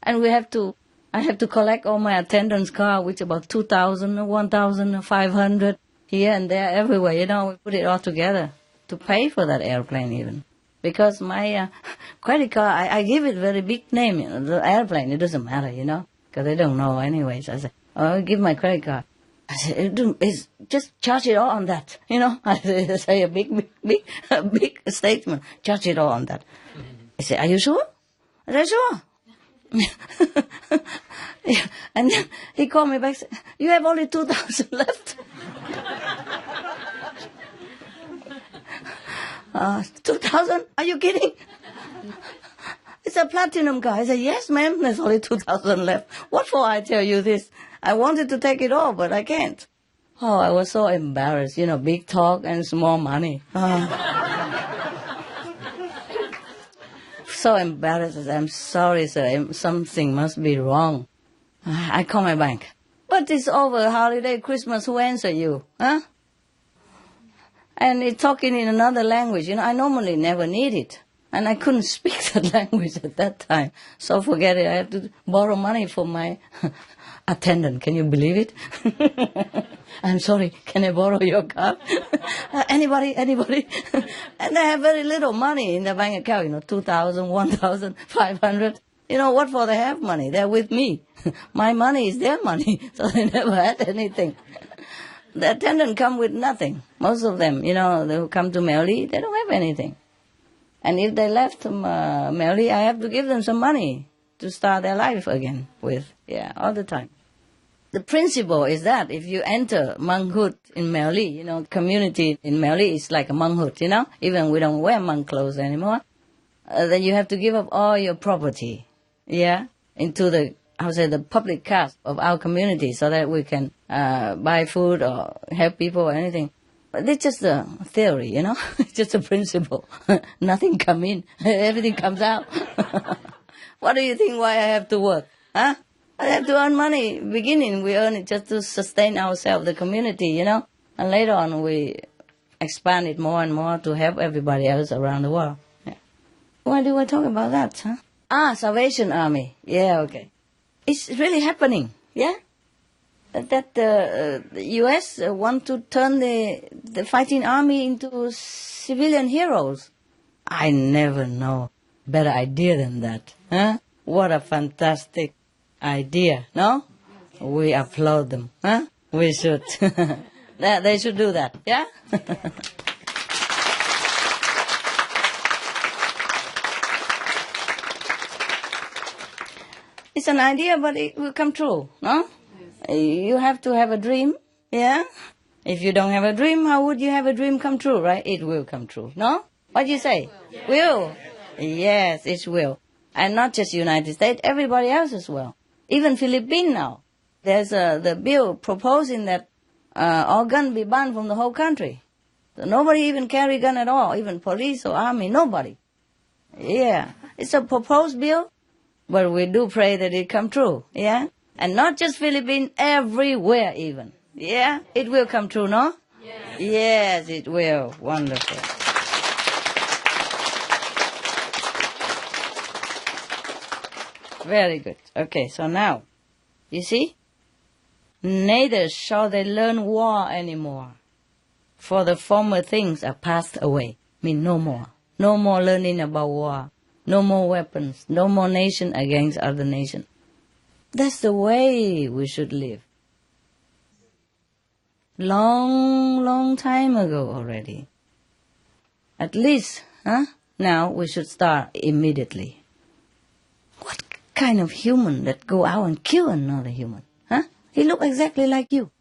And I have to collect all my attendance card, which is about 2,000, 1,500 here and there, everywhere, we put it all together to pay for that airplane even. Because my credit card, I give it very big name, the airplane, it doesn't matter, because they don't know anyways. I say, I'll give my credit card. I said, just charge it all on that, I say a big statement, charge it all on that. I said, are you sure? I said, sure. Yeah. And then he called me back, said, you have only 2,000 left. 2,000? Are you kidding? It's a platinum car. I said, yes, ma'am, there's only 2,000 left. What for I tell you this? I wanted to take it all, but I can't. Oh, I was so embarrassed, big talk and small money. So embarrassed. I'm sorry, sir. Something must be wrong. I call my bank. But it's over, holiday, Christmas, who answer you? Huh? And it's talking in another language. I normally never need it. And I couldn't speak that language at that time. So forget it. I have to borrow money from my attendant. Can you believe it? I'm sorry. Can I borrow your card? Anybody? And they have very little money in their bank account. 2,000, 1,500. What for they have money? They're with me. My money is their money. So they never had anything. The attendant come with nothing. Most of them, they who come to Melly, they don't have anything. And if they left Melly, I have to give them some money to start their life again with. Yeah, all the time. The principle is that if you enter monkhood in Melly, community in Melly is like a monkhood, even we don't wear monk clothes anymore, then you have to give up all your property, into the public cash of our community so that we can buy food or help people or anything. But it's just a theory, it's just a principle. Nothing comes in, everything comes out. What do you think why I have to work? Huh? I have to earn money. Beginning, we earn it just to sustain ourselves, the community, And later on, we expand it more and more to help everybody else around the world. Yeah. Why do I talk about that, huh? Salvation Army. Yeah, okay. It's really happening, yeah? That the U.S. Want to turn the fighting army into civilian heroes. I never know better idea than that, huh? What a fantastic idea, no? We applaud them, huh? We should. They should do that, yeah? It's an idea, but it will come true, no? You have to have a dream, yeah? If you don't have a dream, how would you have a dream come true, right? It will come true, no? What do you say? Will? Yes, it will. And not just United States, everybody else as well. Even Philippines now. There's the bill proposing that all guns be banned from the whole country. So nobody even carry gun at all, even police or army, nobody. Yeah, it's a proposed bill, but we do pray that it come true, yeah? And not just Philippines, everywhere even. Yeah, it will come true, no? Yes, yes, it will. Wonderful. Very good. Okay, so now, you see? Neither shall they learn war anymore, for the former things are passed away. Mean no more. No more learning about war. No more weapons. No more nation against other nation. That's the way we should live. Long time ago already. At least, huh? Now we should start immediately. What kind of human that go out and kill another human? Huh? He look exactly like you.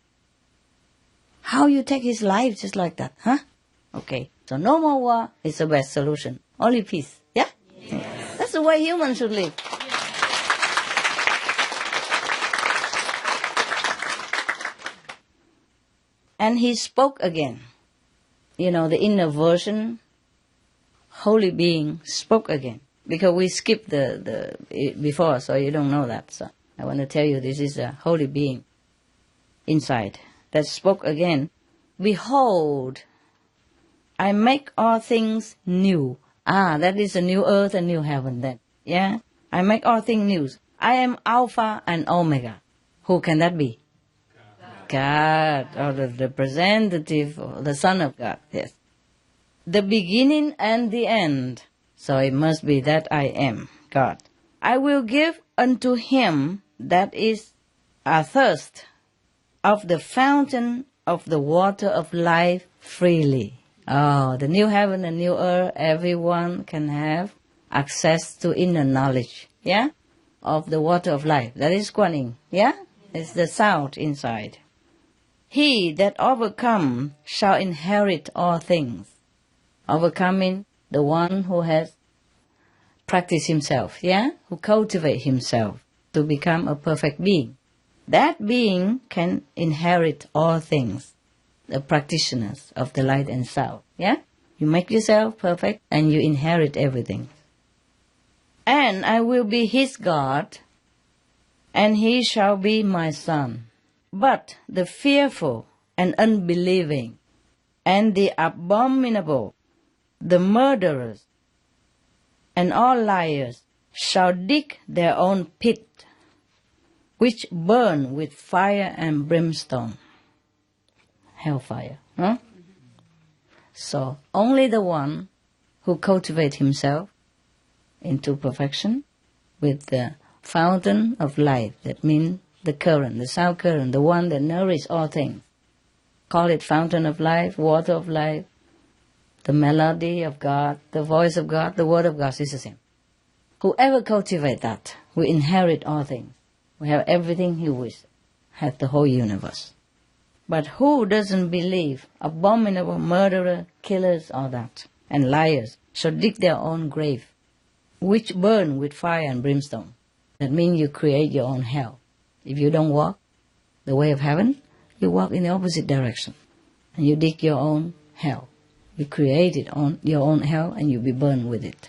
How you take his life just like that, huh? Okay, so no more war is the best solution. Only peace, yeah? Yes. That's the way humans should live. And he spoke again. You know, the inner version, holy being, spoke again. Because we skipped the before, so you don't know that. So I want to tell you, this is a holy being inside that spoke again. Behold, I make all things new. That is a new earth and new heaven then. Yeah? I make all things new. I am Alpha and Omega. Who can that be? God, or the representative, or the Son of God, yes. The beginning and the end. So it must be that I am, God. I will give unto him that is athirst of the fountain of the water of life freely. Oh, the new heaven and new earth, everyone can have access to inner knowledge, yeah? Of the water of life. That is Kuan Yin, yeah? It's the sound inside. He that overcome shall inherit all things. Overcoming the one who has practiced himself, yeah? Who cultivate himself to become a perfect being. That being can inherit all things. The practitioners of the light and sound, yeah? You make yourself perfect and you inherit everything. And I will be his God, and he shall be my son. But the fearful and unbelieving, and the abominable, the murderers, and all liars shall dig their own pit, which burn with fire and brimstone. Hellfire, huh? So only the one who cultivates himself into perfection with the fountain of life, that means the current, the sound current, the one that nourishes all things. Call it fountain of life, water of life, the melody of God, the voice of God, the word of God is the same. Whoever cultivates that will inherit all things. We have everything he wishes, have the whole universe. But who doesn't believe, abominable murderer, killers, all that, and liars, shall dig their own grave, which burn with fire and brimstone. That means you create your own hell. If you don't walk the way of heaven, you walk in the opposite direction. And you dig your own hell. You create it on your own hell and you'll be burned with it.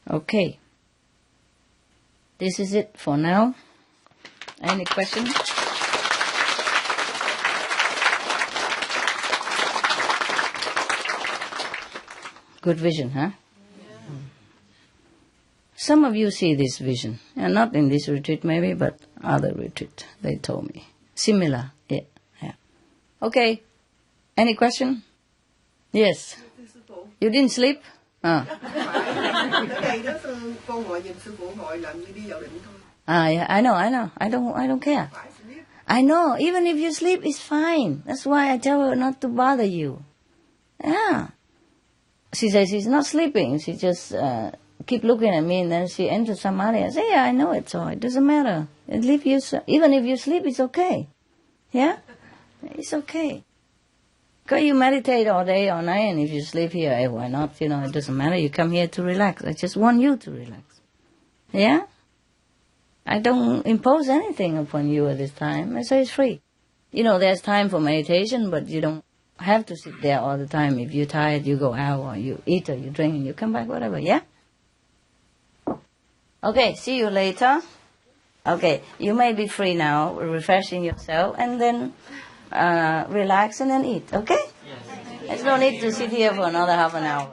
Okay. This is it for now. Any questions? Good vision, huh? Yeah. some of you see this vision. And not in this retreat maybe, but other retreat, they told me. Similar, yeah. Okay, any question? Yes. You didn't sleep? Yeah, I know. I don't care. I know, even if you sleep, it's fine. That's why I tell her not to bother you. Yeah. She says she's not sleeping. She just keep looking at me, and then she enters samadhi. I say, yeah, I know it, so it doesn't matter. Even if you sleep, it's okay. Yeah? It's okay. Because you meditate all day, all night, and if you sleep here, hey, why not? It doesn't matter. You come here to relax. I just want you to relax. Yeah? I don't impose anything upon you at this time. I say it's free. There's time for meditation, but you don't have to sit there all the time. If you're tired, you go out, or you eat, or you drink, and you come back, whatever, yeah? Okay, see you later. Okay, you may be free now, refreshing yourself, and then relax and then eat, okay? There's no need to sit here for another half an hour.